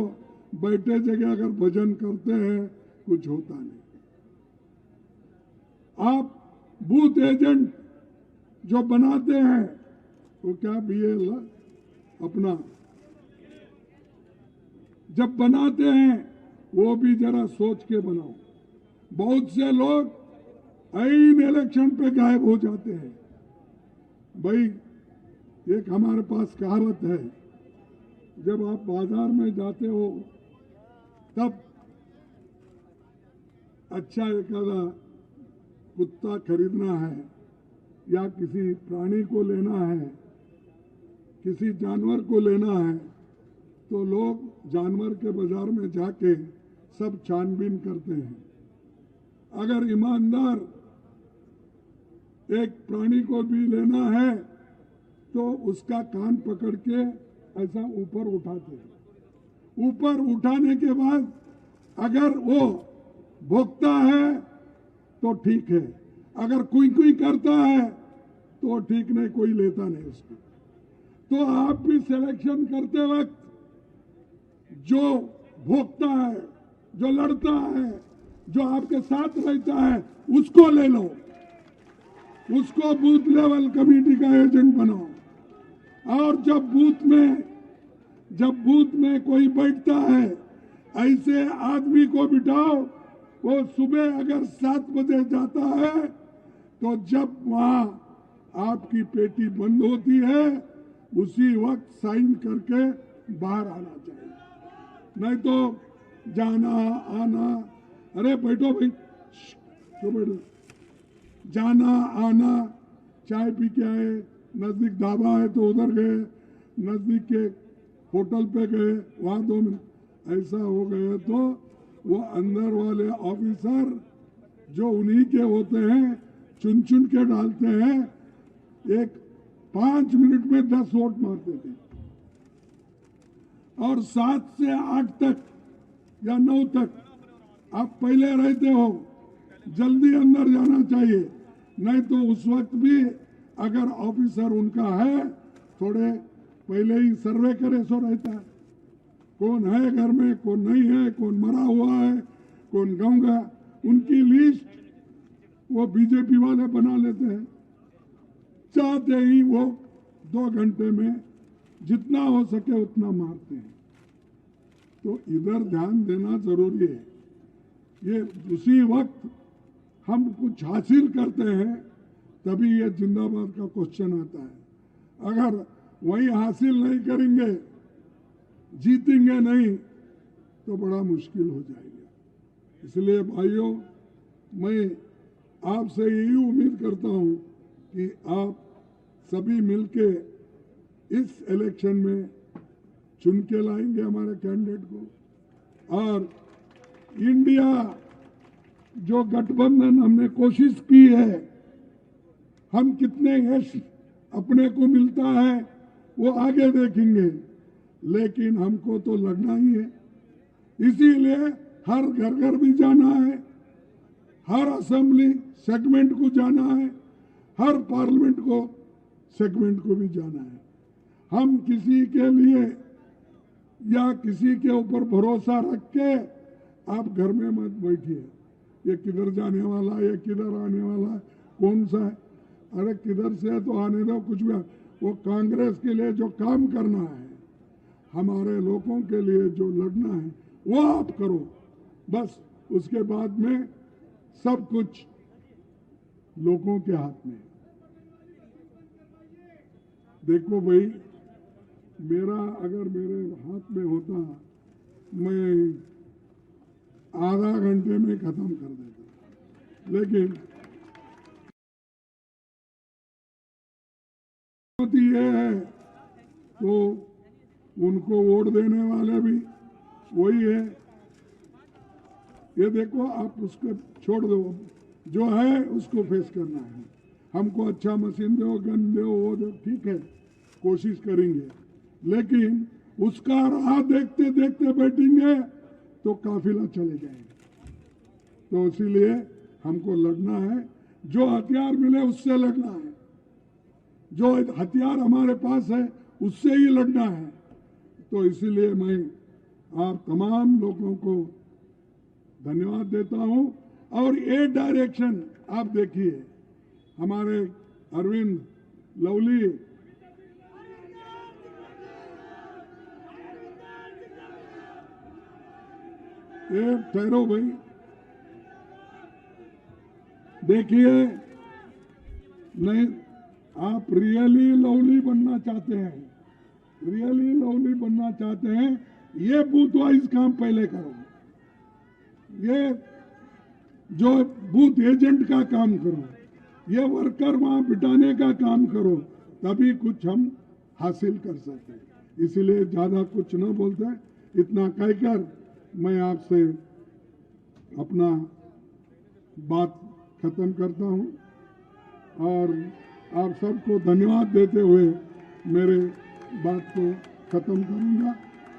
बैठे जगह अगर भजन करते हैं कुछ होता नहीं। आप बूथ एजेंट जो बनाते हैं वो क्या भी है अपना जब बनाते हैं वो भी जरा सोच के बनाओ। बहुत से लोग ऐन इलेक्शन पे गायब हो जाते हैं। भाई एक हमारे पास कहावत है, जब आप बाजार में जाते हो तब अच्छा एखादा कुत्ता खरीदना है या किसी प्राणी को लेना है, किसी जानवर को लेना है, तो लोग जानवर के बाजार में जाके सब छानबीन करते हैं। अगर ईमानदार एक प्राणी को भी लेना है तो उसका कान पकड़ के ऐसा ऊपर उठाते हैं। ऊपर उठाने के बाद अगर वो भोंकता है तो ठीक है, अगर कुई कुई करता है तो ठीक नहीं, कोई लेता नहीं उसको। तो आप भी सिलेक्शन करते वक्त जो भोंकता है, जो लड़ता है, जो आपके साथ रहता है, उसको ले लो, उसको बूथ लेवल कमेटी का एजेंट बनाओ। और जब बूथ में कोई बैठता है, ऐसे आदमी को बिठाओ, वो सुबह अगर 7 बजे जाता है तो जब वहां आपकी पेटी बंद होती है उसी वक्त साइन करके बाहर आना चाहिए। नहीं तो जाना आना, अरे बैठो भाई, क्यों बैठो, जाना आना, चाय पी के आए, नजदीक ढाबा है तो उधर गए, नजदीक के होटल पे गए, वहां 2 मिनट, ऐसा हो गए तो वो अंदर वाले ऑफिसर जो उन्हीं के होते हैं चुन चुन के डालते हैं। एक 5 मिनट में 10 वोट मारते थे और 7 से 8 तक या 9 तक आप पहले रहते हो, जल्दी अंदर जाना चाहिए। नहीं तो उस वक्त भी अगर ऑफिसर उनका है थोड़े पहले ही सर्वे करे सो रहता है, कौन है घर में, कौन नहीं है, कौन मरा हुआ है, कौन गाँव, उनकी लिस्ट वो बीजेपी वाले बना लेते हैं। चाहते ही वो 2 घंटे में जितना हो सके उतना मारते हैं। तो इधर ध्यान देना जरूरी है। ये उसी वक्त हम कुछ हासिल करते हैं तभी ये जिंदाबाद का क्वेश्चन आता है। अगर वही हासिल नहीं करेंगे, जीतेंगे नहीं, तो बड़ा मुश्किल हो जाएगा। इसलिए भाइयों, मैं आपसे यही उम्मीद करता हूं कि आप सभी मिलके इस इलेक्शन में चुन के लाएंगे हमारे कैंडिडेट को। और इंडिया जो गठबंधन हमने कोशिश की है, हम कितने यश अपने को मिलता है वो आगे देखेंगे, लेकिन हमको तो लड़ना ही है। इसीलिए हर घर घर भी जाना है, हर असेंबली सेगमेंट को जाना है, हर पार्लियामेंट को सेगमेंट को भी जाना है। हम किसी के लिए या किसी के ऊपर भरोसा रख के आप घर में मत बैठिए, ये किधर जाने वाला, ये किधर आने वाला, कौन सा है, अरे किधर से तो आने दो, कुछ भी। वो कांग्रेस के लिए जो काम करना है, हमारे लोगों के लिए जो लड़ना है, वो आप करो बस। उसके बाद में सब कुछ लोगों के हाथ में। देखो भाई, मेरा अगर मेरे हाथ में होता, मैं आधा घंटे में खत्म कर देता, लेकिन ये है तो उनको वोट देने वाले भी वही है। ये देखो, आप उसको छोड़ दो, जो है उसको फेस करना है। हमको अच्छा मशीन दो, गन दो, वो दो, ठीक है, कोशिश करेंगे, लेकिन उसका राह देखते देखते बैठेंगे तो काफिला चले जाएगा। तो इसीलिए हमको लड़ना है, जो हथियार मिले उससे लड़ना है। जो हथियार हमारे पास है उससे ही लड़ना है। तो इसीलिए मैं आप तमाम लोगों को धन्यवाद देता हूं। और ये डायरेक्शन आप देखिए, हमारे अरविंद लवली ये ठहरो भाई, देखिए, नहीं आप रियली लवली बनना चाहते हैं, रियली लवली बनना चाहते हैं, ये बूथ वाइज काम पहले करो, ये जो बूथ एजेंट का काम करो, ये वर्कर वहां बिठाने का काम करो, तभी कुछ हम हासिल कर सकते। इसलिए ज्यादा कुछ न बोलते, इतना कहकर मैं आपसे अपना बात खत्म करता हूं और आप सबको धन्यवाद देते हुए मेरे बात को खत्म करूंगा।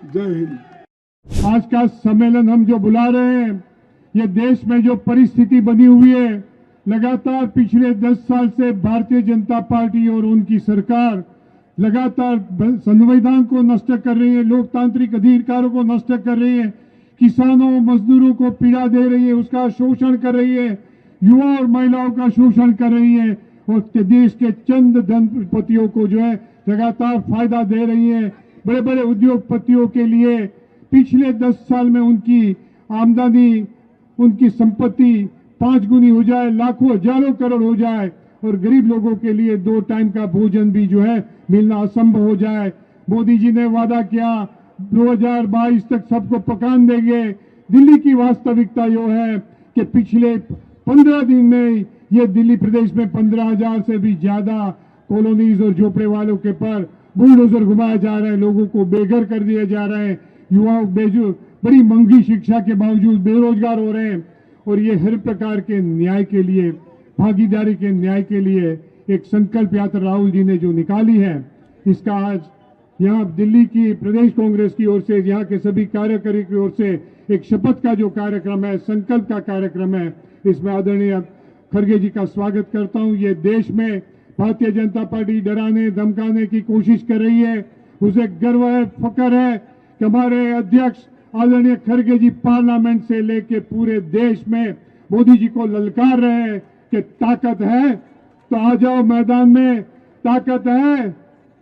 जय हिंद। आज का सम्मेलन हम जो बुला रहे हैं, ये देश में जो परिस्थिति बनी हुई है, लगातार पिछले 10 साल से भारतीय जनता पार्टी और उनकी सरकार लगातार संविधान को नष्ट कर रही है, लोकतांत्रिक अधिकारों को नष्ट कर रही है, किसानों मजदूरों को पीड़ा दे रही है, उसका शोषण कर रही है, युवा और महिलाओं का शोषण कर रही है और देश के चंद धनपतियों को जो है लगातार फायदा दे रही है। बड़े बड़े उद्योगपतियों के लिए पिछले 10 साल में उनकी आमदनी, उनकी संपत्ति 5 गुनी हो जाए, लाखों हजारों करोड़ हो जाए और गरीब लोगों के लिए 2 टाइम का भोजन भी जो है मिलना असंभव हो जाए। मोदी जी ने वादा किया 2022 तक सबको पकान देंगे। दिल्ली की वास्तविकता यो है कि पिछले 15 दिन में ये दिल्ली प्रदेश में 15,000 से भी ज्यादा कॉलोनीज और झोपड़े वालों के पर बुलडोजर घुमाया जा रहा है, लोगों को बेघर कर दिया जा रहा है, युवाओं बड़ी महंगी शिक्षा के बावजूद बेरोजगार हो रहे हैं। और ये हर प्रकार के न्याय के लिए, भागीदारी के न्याय के लिए एक संकल्प यात्रा राहुल जी ने जो निकाली है, इसका आज यहाँ दिल्ली की प्रदेश कांग्रेस की ओर से, यहाँ के सभी कार्यकर्ताओं की ओर से एक शपथ का जो कार्यक्रम है, संकल्प का कार्यक्रम है, इसमें आदरणीय खड़गे जी का स्वागत करता हूँ। ये देश में भारतीय जनता पार्टी डराने धमकाने की कोशिश कर रही है, उसे गर्व है, फख्र है कि हमारे अध्यक्ष आदरणीय खड़गे जी पार्लियामेंट से लेके पूरे देश में मोदी जी को ललकार रहे हैं कि ताकत है तो आ जाओ मैदान में, ताकत है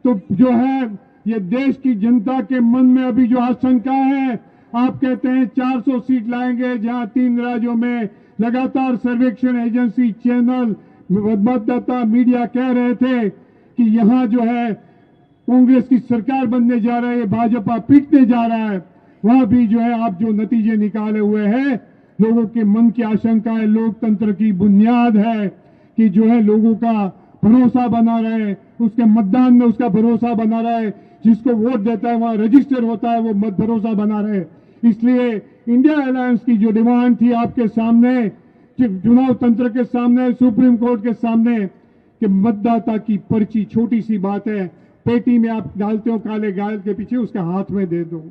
तो जो है ये देश की जनता के मन में अभी जो आशंका है, आप कहते हैं 400 सीट लाएंगे, जहां 3 राज्यों में लगातार सर्वेक्षण एजेंसी, चैनल, मतदाता, मीडिया कह रहे थे कि यहां जो है कांग्रेस की सरकार बनने जा रही है, भाजपा पीटने जा रहा है, वहां भी जो है आप जो नतीजे निकाले हुए हैं, लोगों के मन की आशंका है, लोकतंत्र की बुनियाद है कि जो है लोगों का भरोसा बना रहे, उसके मतदान में उसका भरोसा बना रहे, जिसको वोट देता है वहां रजिस्टर होता है, वो मत भरोसा बना रहे। इसलिए इंडिया अलायंस की जो डिमांड थी आपके सामने, चुनाव तंत्र के सामने, सुप्रीम कोर्ट के सामने, कि मतदाता की पर्ची छोटी सी बात है, पेटी में आप डालते हो काले गाय के पीछे, उसके हाथ में दे दो,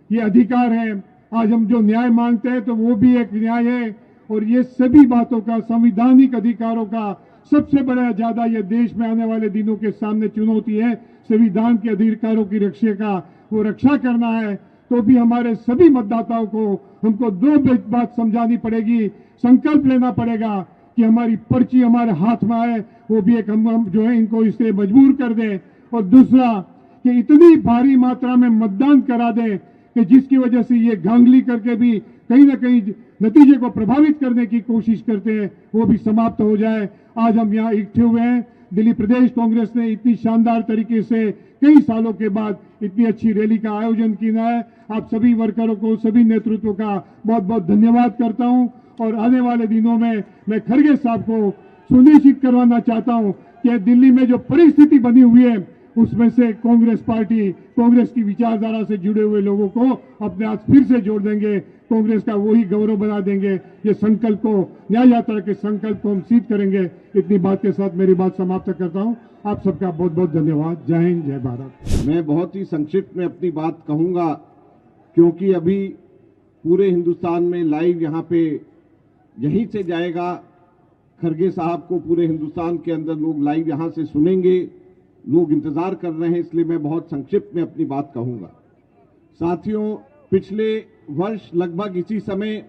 ये अधिकार है। आज हम जो न्याय मांगते हैं तो वो भी एक न्याय है और ये सभी बातों का, संवैधानिक अधिकारों का सबसे बड़ा ज्यादा ये देश में आने वाले दिनों के सामने चुनौती है। संविधान के अधिकारों की रक्षा का वो रक्षा करना है तो भी हमारे सभी मतदाताओं को हमको 2 बात समझानी पड़ेगी, संकल्प लेना पड़ेगा कि हमारी पर्ची हमारे हाथ में आए, वो भी एक हम जो है इनको इससे मजबूर कर दें। और दूसरा कि इतनी भारी मात्रा में मतदान करा दें कि जिसकी वजह से ये गांगली करके भी कहीं ना कहीं नतीजे को प्रभावित करने की कोशिश करते हैं, वो भी समाप्त हो जाए। आज हम यहाँ इकट्ठे हुए हैं, दिल्ली प्रदेश कांग्रेस ने इतनी शानदार तरीके से कई सालों के बाद इतनी अच्छी रैली का आयोजन किया है। आप सभी वर्करों को, सभी नेतृत्व का बहुत बहुत धन्यवाद करता हूं और आने वाले दिनों में मैं खड़गे साहब को सुनिश्चित करवाना चाहता हूं कि दिल्ली में जो परिस्थिति बनी हुई है उसमें से कांग्रेस पार्टी, कांग्रेस की विचारधारा से जुड़े हुए लोगों को अपने हाथ फिर से जोड़ देंगे, कांग्रेस का वही गौरव बना देंगे। ये संकल्प को, न्याय यात्रा के संकल्प को हम सिद्ध करेंगे। इतनी बात के साथ मेरी बात समाप्त करता हूं। आप सबका बहुत बहुत धन्यवाद। जय हिंद, जय भारत। मैं बहुत ही संक्षिप्त में अपनी बात कहूंगा क्योंकि अभी पूरे हिंदुस्तान में लाइव यहाँ पे यहीं से जाएगा, खड़गे साहब को पूरे हिंदुस्तान के अंदर लोग लाइव यहाँ से सुनेंगे लोग इंतजार कर रहे हैं, इसलिए मैं बहुत संक्षिप्त में अपनी बात कहूंगा। साथियों, पिछले वर्ष लगभग इसी समय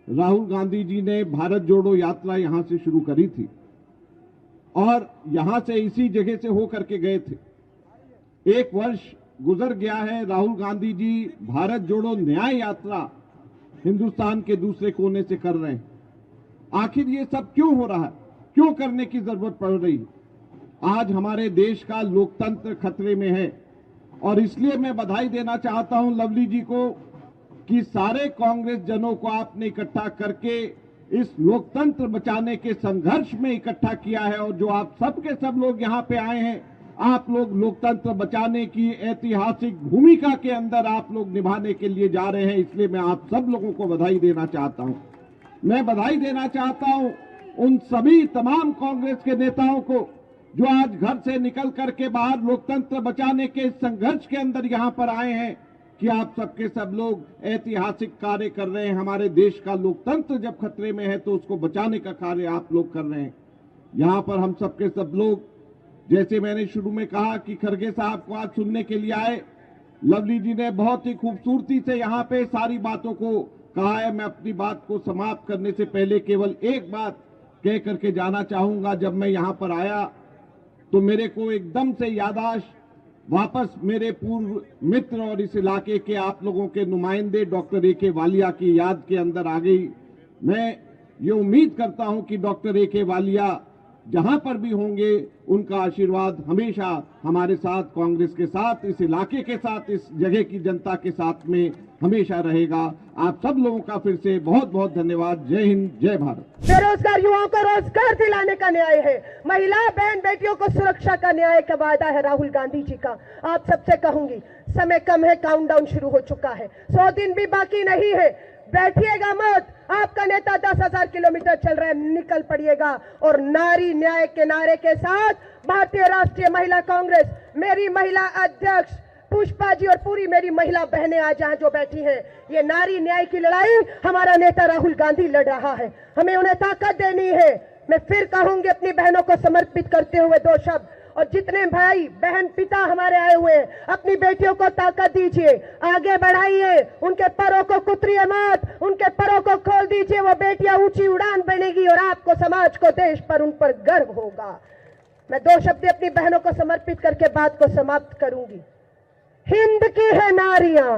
राहुल गांधी जी ने भारत जोड़ो यात्रा यहां से शुरू करी थी और यहां से इसी जगह से होकर के गए थे। एक वर्ष गुजर गया है, राहुल गांधी जी भारत जोड़ो न्याय यात्रा हिंदुस्तान के दूसरे कोने से कर रहे हैं। आखिर ये सब क्यों हो रहा है, क्यों करने की जरूरत पड़ रही है? आज हमारे देश का लोकतंत्र खतरे में है और इसलिए मैं बधाई देना चाहता हूं लवली जी को कि सारे कांग्रेस जनों को आपने इकट्ठा करके इस लोकतंत्र बचाने के संघर्ष में इकट्ठा किया है और जो आप सब के सब लोग यहां पे आए हैं, आप लोग लोकतंत्र बचाने की ऐतिहासिक भूमिका के अंदर आप लोग निभाने के लिए जा रहे हैं। इसलिए मैं आप सब लोगों को बधाई देना चाहता हूं। मैं बधाई देना चाहता हूं उन सभी तमाम कांग्रेस के नेताओं को जो आज घर से निकल करके बाहर लोकतंत्र बचाने के संघर्ष के अंदर यहां पर आए हैं कि आप सबके सब लोग ऐतिहासिक कार्य कर रहे हैं। हमारे देश का लोकतंत्र जब खतरे में है तो उसको बचाने का कार्य आप लोग कर रहे हैं। यहां पर हम सबके सब लोग, जैसे मैंने शुरू में कहा कि खरगे साहब को आज सुनने के लिए आए, लवली जी ने बहुत ही खूबसूरती से यहां पे सारी बातों को कहा है। मैं अपनी बात को समाप्त करने से पहले केवल एक बात कह करके जाना चाहूंगा। जब मैं यहां पर आया तो मेरे को एकदम से याददाश्त वापस मेरे पूर्व मित्र और इस इलाके के आप लोगों के नुमाइंदे डॉक्टर ए.के. वालिया की याद के अंदर आ गई। मैं ये उम्मीद करता हूं कि डॉक्टर ए.के. वालिया जहां पर भी होंगे उनका आशीर्वाद हमेशा हमारे साथ, कांग्रेस के साथ, इस इलाके के साथ, इस जगह की जनता के साथ में हमेशा रहेगा। आप सब लोगों का फिर से बहुत बहुत धन्यवाद। जय हिंद, जय भारत। बेरोजगार युवाओं को रोजगार दिलाने का न्याय है, महिला बहन बेटियों को सुरक्षा का न्याय का वादा है राहुल गांधी जी का। आप सबसे कहूंगी, समय कम है, काउंटडाउन शुरू हो चुका है, 100 दिन भी बाकी नहीं है। बैठिएगा मत, आपका नेता 10,000 किलोमीटर चल रहा है, निकल पड़िएगा और नारी न्याय के नारे के साथ भारतीय राष्ट्रीय महिला कांग्रेस, मेरी महिला अध्यक्ष पुष्पा जी और पूरी मेरी महिला बहनें आज यहाँ जो बैठी हैं, ये नारी न्याय की लड़ाई हमारा नेता राहुल गांधी लड़ रहा है। हमें उन्हें ताकत देनी है। मैं फिर कहूंगी अपनी बहनों को समर्पित करते हुए 2 शब्द, और जितने भाई बहन पिता हमारे आए हुए हैं, अपनी बेटियों को ताकत दीजिए, आगे बढ़ाइए, उनके पैरों को कुतरिए मत, उनके पैरों को खोल दीजिए। वो बेटियां ऊंची उड़ान बनेगी और आपको, समाज को, देश पर उन पर गर्व होगा। मैं 2 शब्द अपनी बहनों को समर्पित करके बात को समाप्त करूंगी। हिंद की है नारियां,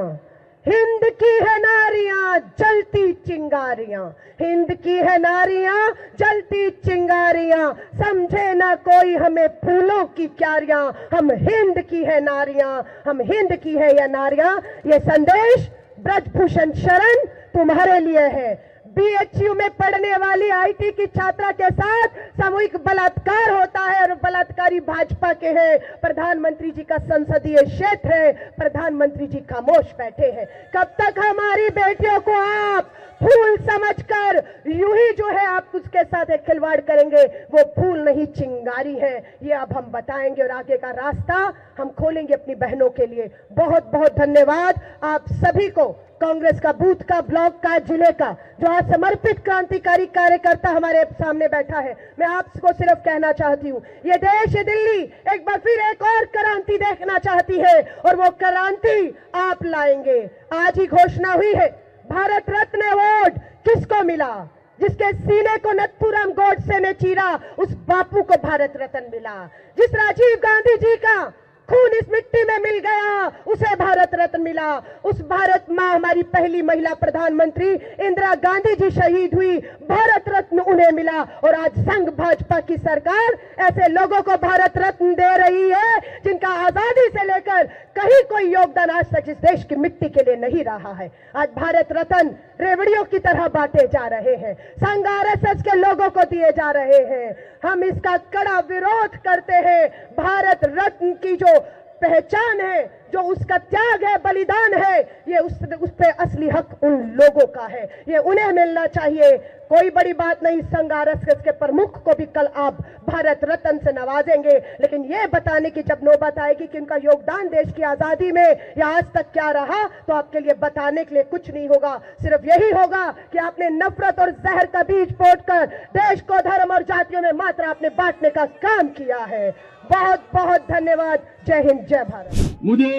हिंद की है नारियां जलती चिंगारियां, हिंद की है नारियां जलती चिंगारियां, समझे ना कोई हमें फूलों की क्यारियां, हम हिंद की है नारियां, हम हिंद की है ये नारियां। ये संदेश ब्रजभूषण शरण तुम्हारे लिए है। बीएचयू में पढ़ने वाली आईटी की छात्रा के साथ सामूहिक बलात्कार होता है और बलात्कारी भाजपा के हैं। प्रधानमंत्री जी का संसदीय क्षेत्र है, प्रधानमंत्री जी खामोश बैठे हैं। कब तक हमारी बेटियों को आप फूल समझकर यूं ही जो है आप उसके साथ एक खिलवाड़ करेंगे? वो फूल नहीं, चिंगारी है। ये अब हम बताएंगे और आगे का रास्ता हम खोलेंगे अपनी बहनों के लिए। बहुत बहुत धन्यवाद आप सभी को, कांग्रेस का बूथ का, ब्लॉक का, जिले का, जो आज समर्पित क्रांतिकारी कार्यकर्ता हमारे सामने बैठा है। मैं आपको सिर्फ कहना चाहती हूँ, ये देश, ये दिल्ली एक बार फिर एक और क्रांति देखना चाहती है और वो क्रांति आप लाएंगे। आज ही घोषणा हुई है, भारत रत्न अवार्ड किसको मिला? जिसके सीने को नथुराम गोडसे ने चीरा, उस बापू को भारत रत्न मिला। जिस राजीव गांधी जी का खून इस मिट्टी में मिल गया, उसे भारत रत्न मिला। उस भारत मां, हमारी पहली महिला प्रधानमंत्री इंदिरा गांधी जी शहीद हुई, भारत रत्न उन्हें मिला। और आज संघ भाजपा की सरकार ऐसे लोगों को भारत रत्न दे रही है जिनका आजादी से लेकर कहीं कोई योगदान आज तक इस देश की मिट्टी के लिए नहीं रहा है। आज भारत रत्न रेवड़ियों की तरह बांटे जा रहे हैं, संघ आरएसएस के लोगों को दिए जा रहे हैं। हम इसका कड़ा विरोध करते हैं। भारत रत्न की जो पहचान है, जो उसका त्याग है, बलिदान है, ये उस पे असली हक उन लोगों का है, ये उन्हें मिलना चाहिए। कोई बड़ी बात नहीं, संघ आरएसएस के प्रमुख को भी कल आप भारत रत्न से नवाजेंगे, लेकिन ये बताने की जब नौबत आएगी कि उनका योगदान देश की आजादी में या आज तक क्या रहा, तो आपके लिए बताने के लिए कुछ नहीं होगा। सिर्फ यही होगा कि आपने नफरत और जहर का बीज पोतकर देश को धर्म और जातियों में मात्र आपने बांटने का काम किया है। बहुत बहुत धन्यवाद। जय हिंद, जय भारत। मुझे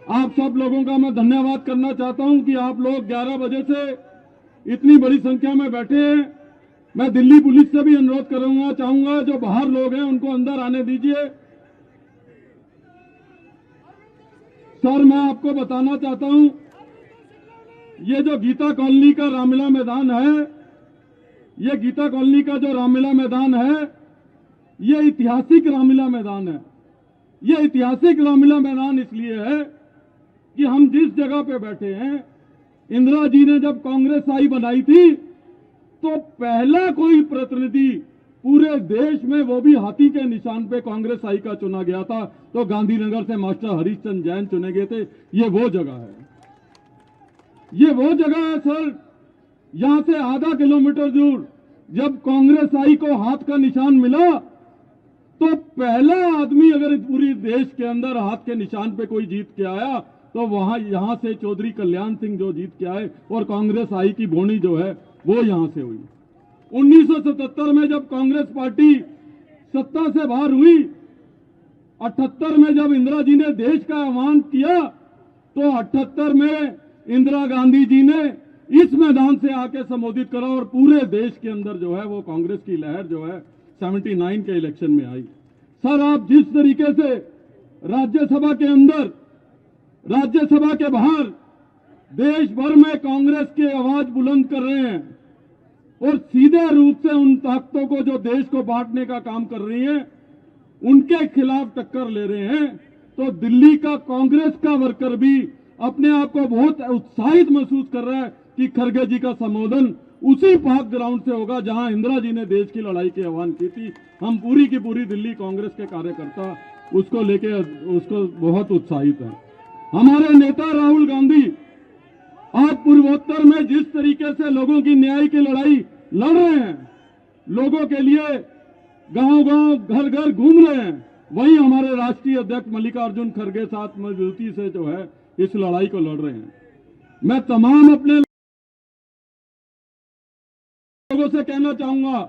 आप सब लोगों का मैं धन्यवाद करना चाहता हूं कि आप लोग 11 बजे से इतनी बड़ी संख्या में बैठे हैं। मैं दिल्ली पुलिस से भी अनुरोध करूंगा, चाहूंगा जो बाहर लोग हैं उनको अंदर आने दीजिए। सर, मैं आपको बताना चाहता हूं, ये जो गीता कॉलोनी का रामलीला मैदान है, ये गीता कॉलोनी का जो रामलीला मैदान है, ये ऐतिहासिक रामलीला मैदान है। ये ऐतिहासिक रामलीला मैदान इसलिए है कि हम जिस जगह पे बैठे हैं, इंदिरा जी ने जब कांग्रेस आई बनाई थी, तो पहला कोई प्रतिनिधि पूरे देश में, वो भी हाथी के निशान पे कांग्रेस आई का चुना गया था, तो गांधीनगर से मास्टर हरिश्चंद्र जैन चुने गए थे। ये वो जगह है, ये वो जगह है सर। यहां से आधा किलोमीटर दूर जब कांग्रेस आई को हाथ का निशान मिला, तो पहला आदमी अगर पूरी देश के अंदर हाथ के निशान पे कोई जीत के आया, तो वहां यहां से चौधरी कल्याण सिंह जो जीत के आए, और कांग्रेस आई की बोनी जो है वो यहां से हुई। 1977 में जब कांग्रेस पार्टी सत्ता से बाहर हुई, 78 में जब इंदिरा जी ने देश का आह्वान किया, तो 78 में इंदिरा गांधी जी ने इस मैदान से आके संबोधित करा, और पूरे देश के अंदर जो है वो कांग्रेस की लहर जो है 79 के इलेक्शन में आई। सर, आप जिस तरीके से राज्यसभा के अंदर, राज्यसभा के बाहर देश भर में कांग्रेस की आवाज बुलंद कर रहे हैं, और सीधे रूप से उन ताकतों को जो देश को बांटने का काम कर रही हैं, उनके खिलाफ टक्कर ले रहे हैं, तो दिल्ली का कांग्रेस का वर्कर भी अपने आप को बहुत उत्साहित महसूस कर रहा है कि खरगे जी का संबोधन उसी पाक ग्राउंड से होगा जहां इंदिरा जी ने देश की लड़ाई के आह्वान की थी। हम पूरी की पूरी दिल्ली कांग्रेस के कार्यकर्ता उसको लेके उसको बहुत उत्साहित हैं। हमारे नेता राहुल गांधी आज पूर्वोत्तर में जिस तरीके से लोगों की न्याय की लड़ाई लड़ रहे हैं, लोगों के लिए गांव-गांव, घर-घर घूम रहे हैं, वही हमारे राष्ट्रीय अध्यक्ष मल्लिकार्जुन खड़गे साथ मजबूती से जो है इस लड़ाई को लड़ रहे हैं। मैं तमाम अपने लोगों से कहना चाहूंगा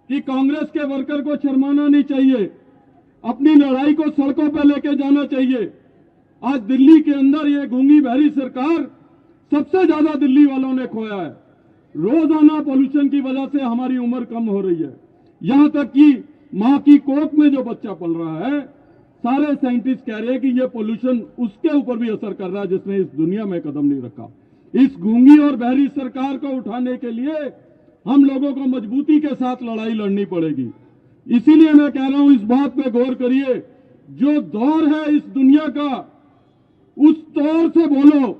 कि कांग्रेस के वर्कर को शर्माना नहीं चाहिए, अपनी लड़ाई को सड़कों पर लेके जाना चाहिए। आज दिल्ली के अंदर ये गूंगी बहरी सरकार सबसे ज्यादा दिल्ली वालों ने खोया है। रोजाना पोल्यूशन की वजह से हमारी उम्र कम हो रही है, यहां तक कि मां की कोख में जो बच्चा पल रहा है, सारे साइंटिस्ट कह रहे हैं कि ये पोल्यूशन उसके ऊपर भी असर कर रहा है जिसने इस दुनिया में कदम नहीं रखा। इस गूंगी और बहरी सरकार को उठाने के लिए हम लोगों को मजबूती के साथ लड़ाई लड़नी पड़ेगी। इसीलिए मैं कह रहा हूं, इस बात पे गौर करिए, जो दौर है इस दुनिया का, उस दौर से बोलो।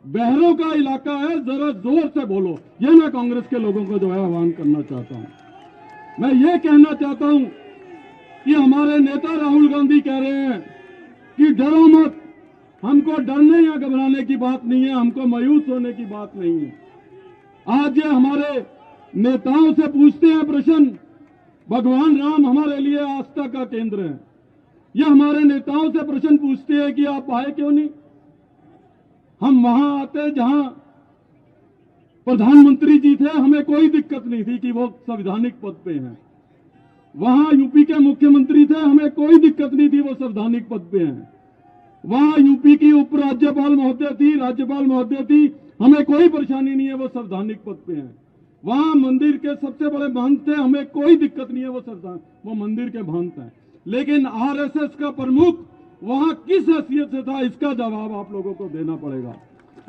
बहरों का इलाका है, जरा जोर से बोलो। ये मैं कांग्रेस के लोगों को जो है आह्वान करना चाहता हूं। मैं ये कहना चाहता हूं कि हमारे नेता राहुल गांधी कह रहे हैं कि डरो मत। हमको डरने या घबराने की बात नहीं है, हमको मायूस होने की बात नहीं है। आज ये हमारे नेताओं से पूछते हैं प्रश्न, भगवान राम हमारे लिए आस्था का केंद्र है। ये हमारे नेताओं से प्रश्न पूछते हैं कि आप आए क्यों नहीं। हम वहां आते जहां प्रधानमंत्री जी थे, हमें कोई दिक्कत नहीं थी कि वो संवैधानिक पद पे हैं। वहां यूपी के मुख्यमंत्री थे, हमें कोई दिक्कत नहीं थी वो संवैधानिक पद पे हैं। वहां यूपी की उपराज्यपाल महोदय थी, राज्यपाल महोदय थी, हमें कोई परेशानी नहीं है वो संवैधानिक पद पे हैं। वहां मंदिर के सबसे बड़े महंत थे, हमें कोई दिक्कत नहीं है वो मंदिर के महंत हैं। लेकिन आरएसएस का प्रमुख वहां किस हैसियत से था, इसका जवाब आप लोगों को देना पड़ेगा।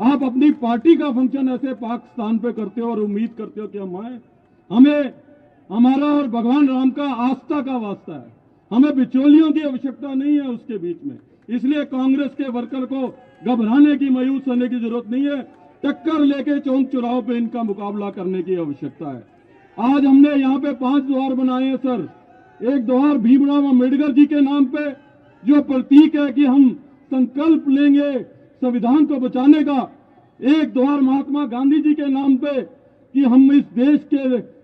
आप अपनी पार्टी का फंक्शन ऐसे पाकिस्तान पे करते हो और उम्मीद करते हो कि हम आए। हमें हमारा और भगवान राम का आस्था का वास्ता है, हमें बिचौलियों की आवश्यकता नहीं है उसके बीच में। इसलिए कांग्रेस के वर्कर को घबराने की, मायूस होने की जरूरत नहीं है। टक्कर लेके चौक चौराहों पे इनका मुकाबला करने की आवश्यकता है। आज हमने यहाँ पे 5 द्वार बनाए हैं सर। एक द्वार भीमराव अम्बेडकर जी के नाम पे, जो प्रतीक है कि हम संकल्प लेंगे संविधान को बचाने का, एक द्वार महात्मा गांधी जी के नाम पे कि हम इस देश के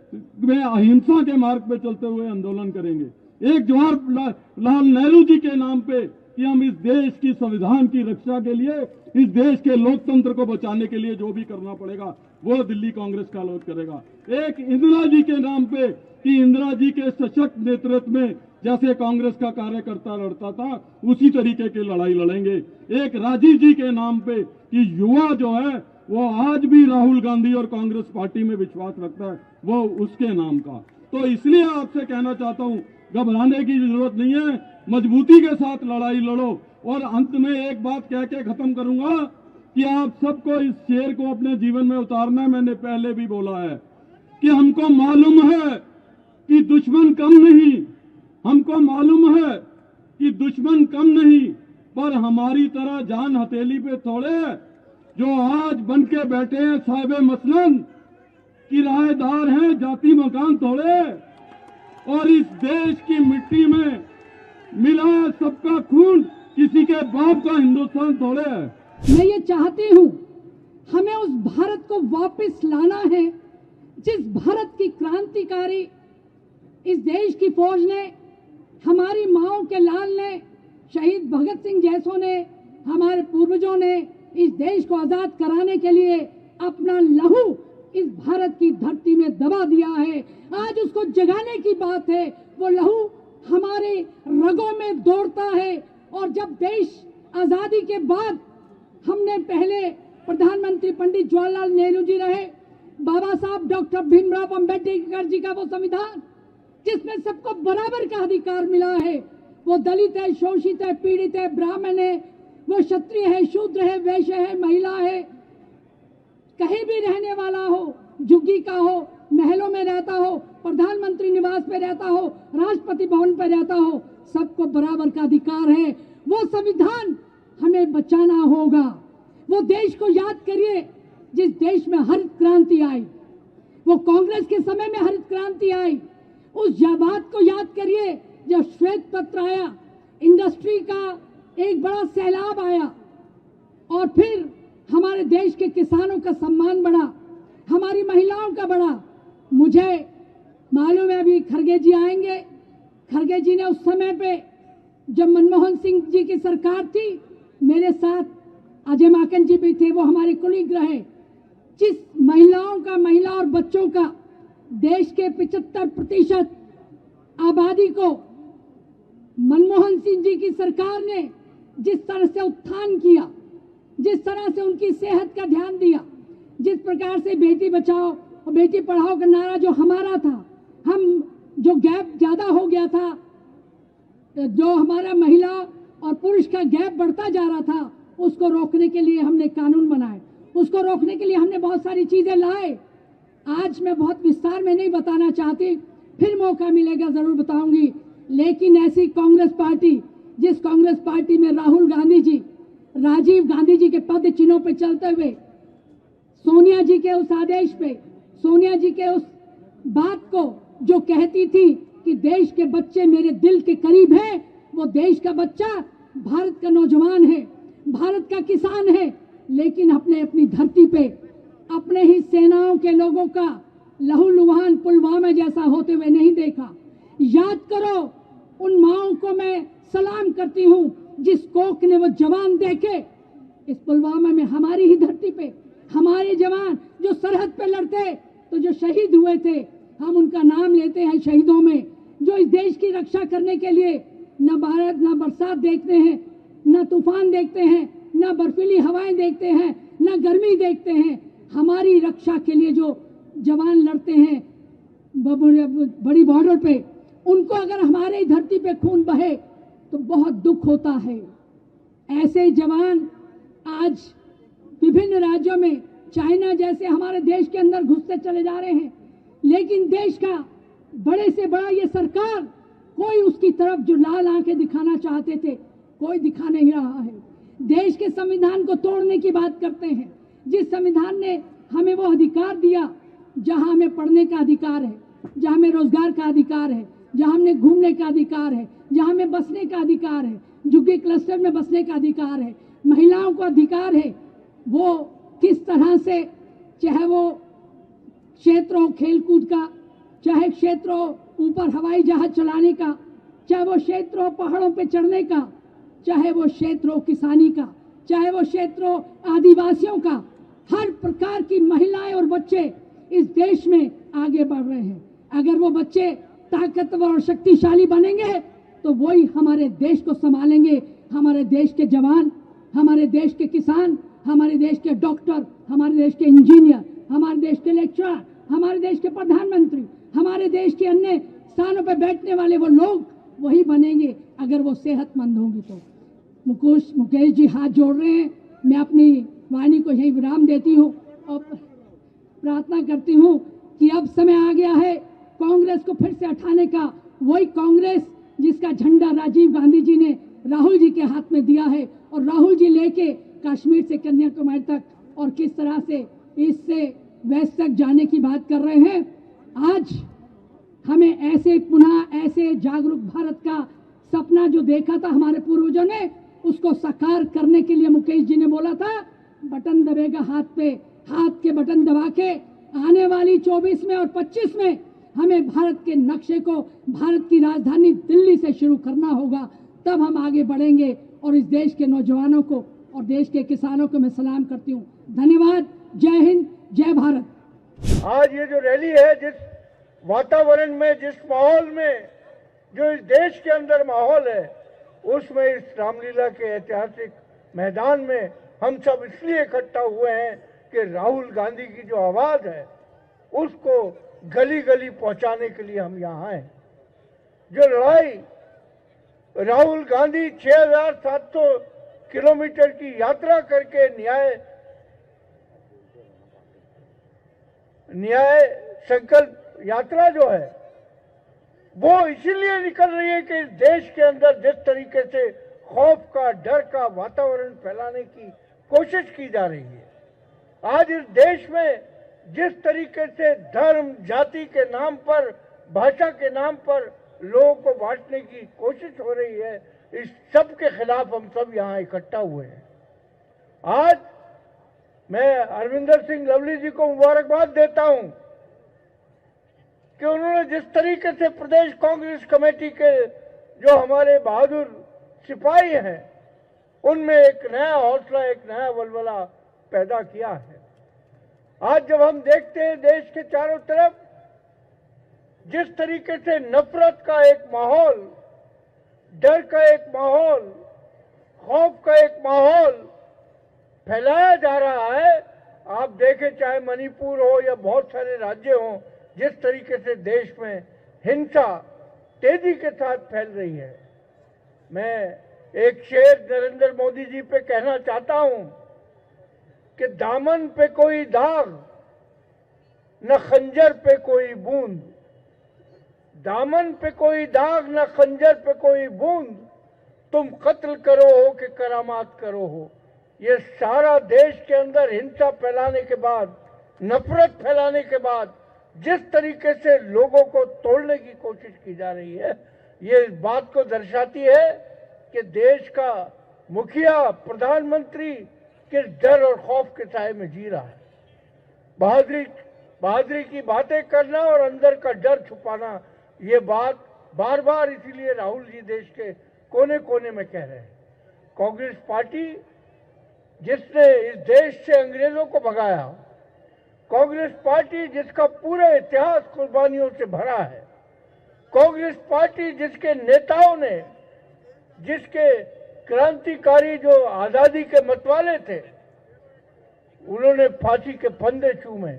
में अहिंसा के मार्ग पे चलते हुए आंदोलन करेंगे, एक जवाहरलाल नेहरू जी के नाम पे कि हम इस देश की संविधान की रक्षा के लिए, इस देश के लोकतंत्र को बचाने के लिए जो भी करना पड़ेगा वो दिल्ली कांग्रेस का लोग करेगा, एक इंदिरा जी के नाम पे कि इंदिरा जी के सशक्त नेतृत्व में जैसे कांग्रेस का कार्यकर्ता लड़ता था उसी तरीके की लड़ाई लड़ेंगे, एक राजीव जी के नाम पे कि युवा जो है वो आज भी राहुल गांधी और कांग्रेस पार्टी में विश्वास रखता है, वो उसके नाम का। तो इसलिए आपसे कहना चाहता हूं, घबराने की जरूरत नहीं है, मजबूती के साथ लड़ाई लड़ो। और अंत में एक बात कह के खत्म करूंगा कि आप सबको इस शेर को अपने जीवन में उतारना है। मैंने पहले भी बोला है कि हमको मालूम है कि दुश्मन कम नहीं, हमको मालूम है कि दुश्मन कम नहीं, पर हमारी तरह जान हथेली पे थोड़े जो आज बन के बैठे हैं साहिबे मसलन, किराएदार हैं जाति मकान थोड़े, और इस देश की मिट्टी में मिला है सबका खून, किसी के बाप का हिंदुस्तान थोड़े है। मैं ये चाहती हूँ हमें उस भारत को वापस लाना है जिस भारत की क्रांतिकारी इस देश की फौज ने, हमारी माओ के लाल ने, शहीद भगत सिंह जैसों ने, हमारे पूर्वजों ने इस देश को आजाद कराने के लिए अपना लहू इस भारत की धरती में दबा दिया है। आज उसको जगाने की बात है। वो लहू हमारे रगों में दौड़ता है। और जब देश आजादी के बाद हमने पहले प्रधानमंत्री पंडित जवाहरलाल नेहरू जी रहे, बाबा साहब डॉक्टर भीमराव अंबेडकर जी का वो संविधान जिसमें सबको बराबर का अधिकार मिला है, वो दलित है, शोषित है, पीड़ित है, ब्राह्मण है, वो क्षत्रिय है, शूद्र है, वैश्य है, महिला है, कहीं भी रहने वाला हो, झुग्गी का हो, महलों में रहता हो, प्रधानमंत्री निवास पे रहता हो, राष्ट्रपति भवन पे रहता हो, सबको बराबर का अधिकार है। वो संविधान हमें बचाना होगा। वो देश को याद करिए जिस देश में हरित क्रांति आई, वो कांग्रेस के समय में हरित क्रांति आई। उस बात को याद करिए जब श्वेत पत्र आया, इंडस्ट्री का एक बड़ा सैलाब आया, और फिर हमारे देश के किसानों का सम्मान बढ़ा, हमारी महिलाओं का बढ़ा। मुझे मालूम है अभी खरगे जी आएंगे, खरगे जी ने उस समय पे जब मनमोहन सिंह जी की सरकार थी, मेरे साथ अजय माकन जी भी थे, वो हमारे कुलीग रहे, जिस महिलाओं का, महिला और बच्चों का देश के 75% आबादी को मनमोहन सिंह जी की सरकार ने जिस तरह से उत्थान किया, जिस तरह से उनकी सेहत का ध्यान दिया, जिस प्रकार से बेटी बचाओ और बेटी पढ़ाओ का नारा जो हमारा था, हम जो गैप ज्यादा हो गया था, जो हमारा महिला और पुरुष का गैप बढ़ता जा रहा था, उसको रोकने के लिए हमने कानून बनाए, उसको रोकने के लिए हमने बहुत सारी चीजें लाए। आज मैं बहुत विस्तार में नहीं बताना चाहती, फिर मौका मिलेगा जरूर बताऊंगी। लेकिन ऐसी कांग्रेस पार्टी, जिस कांग्रेस पार्टी में राहुल गांधी जी, राजीव गांधी जी के पद चिन्हों पर चलते हुए, सोनिया जी के उस आदेश पे, सोनिया जी के उस बात को जो कहती थी कि देश के बच्चे मेरे दिल के करीब हैं, वो देश का बच्चा भारत का नौजवान है, भारत का किसान है, लेकिन अपनी धरती पे अपने ही सेनाओं के लोगों का लहूलुहान पुलवामा जैसा होते हुए नहीं देखा। याद करो, उन माओं को मैं सलाम करती हूं जिस कोख ने वो जवान देखे इस पुलवामा में, हमारी ही धरती पे हमारे जवान जो सरहद पे लड़ते, तो जो शहीद हुए थे, हम उनका नाम लेते हैं शहीदों में, जो इस देश की रक्षा करने के लिए न भारत न बरसात देखते हैं, न तूफान देखते हैं, न बर्फीली हवाएं देखते हैं, न गर्मी देखते हैं, हमारी रक्षा के लिए जो जवान लड़ते हैं बड़ी बॉर्डर पे, उनको अगर हमारे ही धरती पे खून बहे तो बहुत दुख होता है। ऐसे जवान आज विभिन्न राज्यों में, चाइना जैसे हमारे देश के अंदर घुसते चले जा रहे हैं, लेकिन देश का बड़े से बड़ा ये सरकार, कोई उसकी तरफ जो लाल आंखें दिखाना चाहते थे, कोई दिखा नहीं रहा है। देश के संविधान को तोड़ने की बात करते हैं, जिस संविधान ने हमें वो अधिकार दिया जहां हमें पढ़ने का अधिकार है, जहां हमें रोजगार का अधिकार है, जहां हमें घूमने का अधिकार है, जहां हमें बसने का अधिकार है, झुग्गी क्लस्टर में बसने का अधिकार है, महिलाओं को अधिकार है। वो किस तरह से, चाहे वो क्षेत्र हो खेलकूद का, चाहे क्षेत्र हो ऊपर हवाई जहाज चलाने का, चाहे वो क्षेत्र हो पहाड़ों पे चढ़ने का, चाहे वो क्षेत्र हो किसानी का, चाहे वो क्षेत्र हो आदिवासियों का, हर प्रकार की महिलाएं और बच्चे इस देश में आगे बढ़ रहे हैं। अगर वो बच्चे ताकतवर और शक्तिशाली बनेंगे तो वही हमारे देश को संभालेंगे। हमारे देश के जवान, हमारे देश के किसान, हमारे देश के डॉक्टर, हमारे देश के इंजीनियर, हमारे देश के लेक्चरर, हमारे देश के प्रधानमंत्री, हमारे देश के अन्य स्थानों पर बैठने वाले वो लोग वही बनेंगे अगर वो सेहतमंद होंगे तो। मुकेश जी हाथ जोड़ रहे हैं। मैं अपनी वाणी को यही विराम देती हूँ और प्रार्थना करती हूँ कि अब समय आ गया है कांग्रेस को फिर से उठाने का। वही कांग्रेस जिसका झंडा राजीव गांधी जी ने राहुल जी के हाथ में दिया है, और राहुल जी लेके कश्मीर से कन्याकुमारी तक और किस तरह से इससे वेस्ट तक जाने की बात कर रहे हैं। आज हमें ऐसे पुनः ऐसे जागरूक भारत का सपना जो देखा था हमारे पूर्वजों ने, उसको साकार करने के लिए मुकेश जी ने बोला था बटन दबेगा हाथ पे, हाथ के बटन दबा के आने वाली 24 में और 25 में हमें भारत के नक्शे को भारत की राजधानी दिल्ली से शुरू करना होगा, तब हम आगे बढ़ेंगे। और इस देश के नौजवानों को और देश के किसानों को मैं सलाम करती हूँ। धन्यवाद। जय हिंद, जय भारत। आज ये जो रैली है, जिस वातावरण में, जिस माहौल में, जो इस देश के अंदर माहौल है, उसमें इस रामलीला के ऐतिहासिक मैदान में हम सब इसलिए इकट्ठा हुए हैं कि राहुल गांधी की जो आवाज है उसको गली गली पहुंचाने के लिए हम यहाँ हैं। जो लड़ाई राहुल गांधी 6,700 किलोमीटर की यात्रा करके न्याय संकल्प यात्रा जो है वो इसीलिए निकल रही है कि इस देश के अंदर जिस तरीके से खौफ का, डर का वातावरण फैलाने की कोशिश की जा रही है, आज इस देश में जिस तरीके से धर्म, जाति के नाम पर, भाषा के नाम पर लोगों को बांटने की कोशिश हो रही है, इस सब के खिलाफ हम सब यहाँ इकट्ठा हुए हैं। आज मैं अरविंदर सिंह लवली जी को मुबारकबाद देता हूं कि उन्होंने जिस तरीके से प्रदेश कांग्रेस कमेटी के जो हमारे बहादुर सिपाही हैं उनमें एक नया हौसला, एक नया वलवला पैदा किया है। आज जब हम देखते हैं देश के चारों तरफ जिस तरीके से नफरत का एक माहौल, डर का एक माहौल, खौफ का एक माहौल फैलाया जा रहा है, आप देखें चाहे मणिपुर हो या बहुत सारे राज्य हों, जिस तरीके से देश में हिंसा तेजी के साथ फैल रही है। मैं एक शेर नरेंद्र मोदी जी पे कहना चाहता हूं कि दामन पे कोई दाग, न खंजर पे कोई बूंद, दामन पे कोई दाग, न खंजर पे कोई बूंद, तुम कत्ल करो हो कि करामात करो हो। ये सारा देश के अंदर हिंसा फैलाने के बाद, नफरत फैलाने के बाद जिस तरीके से लोगों को तोड़ने की कोशिश की जा रही है, ये इस बात को दर्शाती है कि देश का मुखिया, प्रधानमंत्री किस डर और खौफ के साए में जी रहा है। बहादुरी की बातें करना और अंदर का डर छुपाना, ये बात बार बार इसीलिए राहुल जी देश के कोने कोने में कह रहे हैं। कांग्रेस पार्टी जिसने इस देश से अंग्रेजों को भगाया, कांग्रेस पार्टी जिसका पूरा इतिहास कुर्बानियों से भरा है, कांग्रेस पार्टी जिसके नेताओं ने, जिसके क्रांतिकारी जो आजादी के मतवाले थे, उन्होंने फांसी के फंदे चूमे,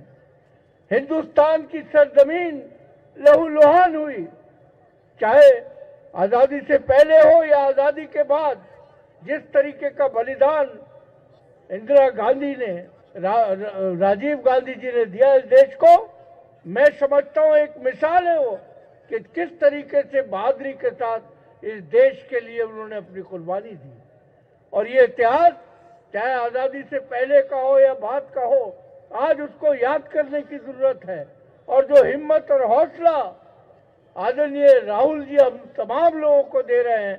हिंदुस्तान की सरजमीन लहूलुहान हुई, चाहे आजादी से पहले हो या आजादी के बाद। जिस तरीके का बलिदान इंदिरा गांधी ने, राजीव गांधी जी ने दिया इस देश को, मैं समझता हूं एक मिसाल है वो कि किस तरीके से बहादुरी के साथ इस देश के लिए उन्होंने अपनी कुर्बानी दी। और ये इतिहास चाहे आजादी से पहले का हो या बाद का हो, आज उसको याद करने की जरूरत है। और जो हिम्मत और हौसला आदरणीय राहुल जी हम तमाम लोगों को दे रहे हैं,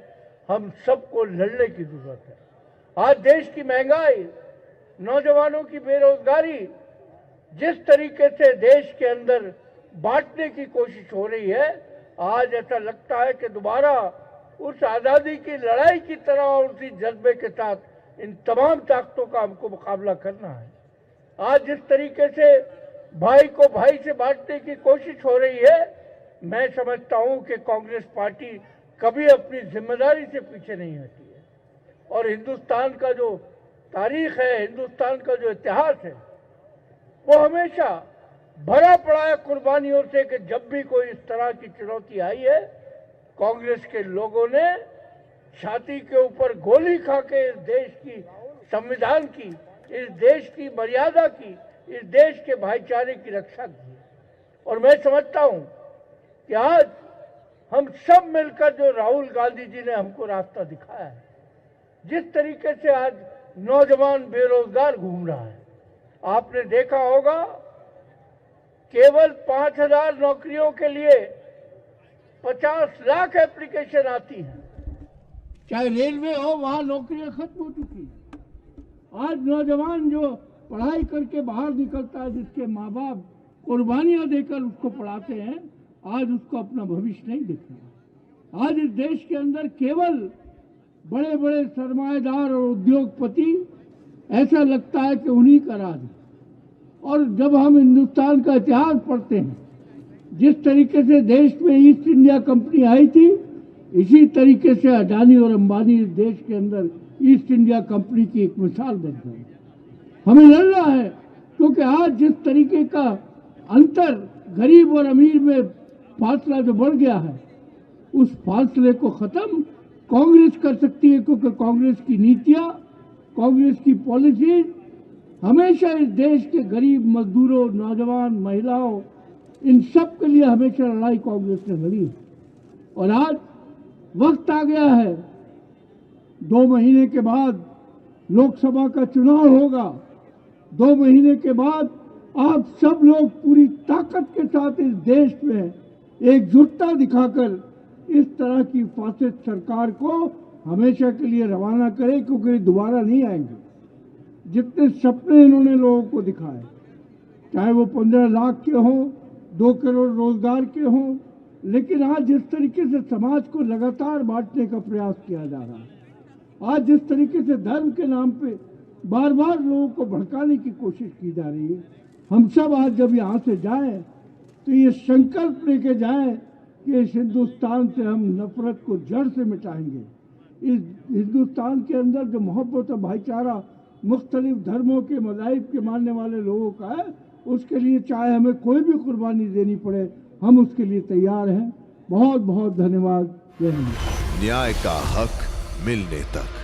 हम सबको लड़ने की जरूरत है। आज देश की महंगाई, नौजवानों की बेरोजगारी, जिस तरीके से देश के अंदर बांटने की कोशिश हो रही है, आज ऐसा लगता है कि दोबारा उस आजादी की लड़ाई की तरह और उसी जज्बे के साथ इन तमाम ताकतों का हमको मुकाबला करना है। आज जिस तरीके से भाई को भाई से बांटने की कोशिश हो रही है, मैं समझता हूं कि कांग्रेस पार्टी कभी अपनी जिम्मेदारी से पीछे नहीं हटी है। और हिंदुस्तान का जो तारीख है, हिंदुस्तान का जो इतिहास है, वो हमेशा भरा पड़ा है कुर्बानियों से कि जब भी कोई इस तरह की चुनौती आई है, कांग्रेस के लोगों ने छाती के ऊपर गोली खा के इस देश की संविधान की, इस देश की मर्यादा की, इस देश के भाईचारे की रक्षा की। और मैं समझता हूं कि आज हम सब मिलकर जो राहुल गांधी जी ने हमको रास्ता दिखाया है, जिस तरीके से आज नौजवान बेरोजगार घूम रहा है, आपने देखा होगा केवल 5,000 नौकरियों के लिए 50 लाख एप्लीकेशन आती हैं। चाहे रेलवे हो, वहां नौकरियां खत्म हो चुकी हैं। आज नौजवान जो पढ़ाई करके बाहर निकलता है, जिसके माँ बाप कुर्बानियां देकर उसको पढ़ाते हैं, आज उसको अपना भविष्य नहीं दिख रहा। आज इस देश के अंदर केवल बड़े बड़े सरमाएदार और उद्योगपति, ऐसा लगता है कि उन्हीं का राज है। और जब हम हिंदुस्तान का इतिहास पढ़ते हैं, जिस तरीके से देश में ईस्ट इंडिया कंपनी आई थी, इसी तरीके से अडानी और अंबानी इस देश के अंदर ईस्ट इंडिया कंपनी की एक मिसाल बन गई। हमें लड़ना है, क्योंकि आज जिस तरीके का अंतर गरीब और अमीर में फासला जो बढ़ गया है, उस फासले को खत्म कांग्रेस कर सकती है, क्योंकि कांग्रेस की नीतियां, कांग्रेस की पॉलिसी हमेशा इस देश के गरीब, मजदूरों, नौजवान, महिलाओं, इन सब के लिए हमेशा लड़ाई कांग्रेस ने लड़ी है। और आज वक्त आ गया है, 2 महीने के बाद लोकसभा का चुनाव होगा। 2 महीने के बाद आप सब लोग पूरी ताकत के साथ इस देश में एकजुटता दिखाकर इस तरह की फासिस्ट सरकार को हमेशा के लिए रवाना करें, क्योंकि दोबारा नहीं आएंगे। जितने सपने इन्होंने लोगों को दिखाए, चाहे वो 15 लाख के हों, 2 करोड़ रोजगार के हों, लेकिन आज जिस तरीके से समाज को लगातार बांटने का प्रयास किया जा रहा है, आज जिस तरीके से धर्म के नाम पे बार बार लोगों को भड़काने की कोशिश की जा रही है, हम सब आज जब यहाँ से जाएं तो ये संकल्प लेके जाएं कि इस हिंदुस्तान से हम नफरत को जड़ से मिटाएंगे। इस हिंदुस्तान के अंदर जो मोहब्बत और भाईचारा मुख्तलिफ धर्मों के, मज़ाहिब के मानने वाले लोगों का है, उसके लिए चाहे हमें कोई भी कुर्बानी देनी पड़े, हम उसके लिए तैयार हैं। बहुत बहुत धन्यवाद। जय हिंद। न्याय का हक मिलने तक।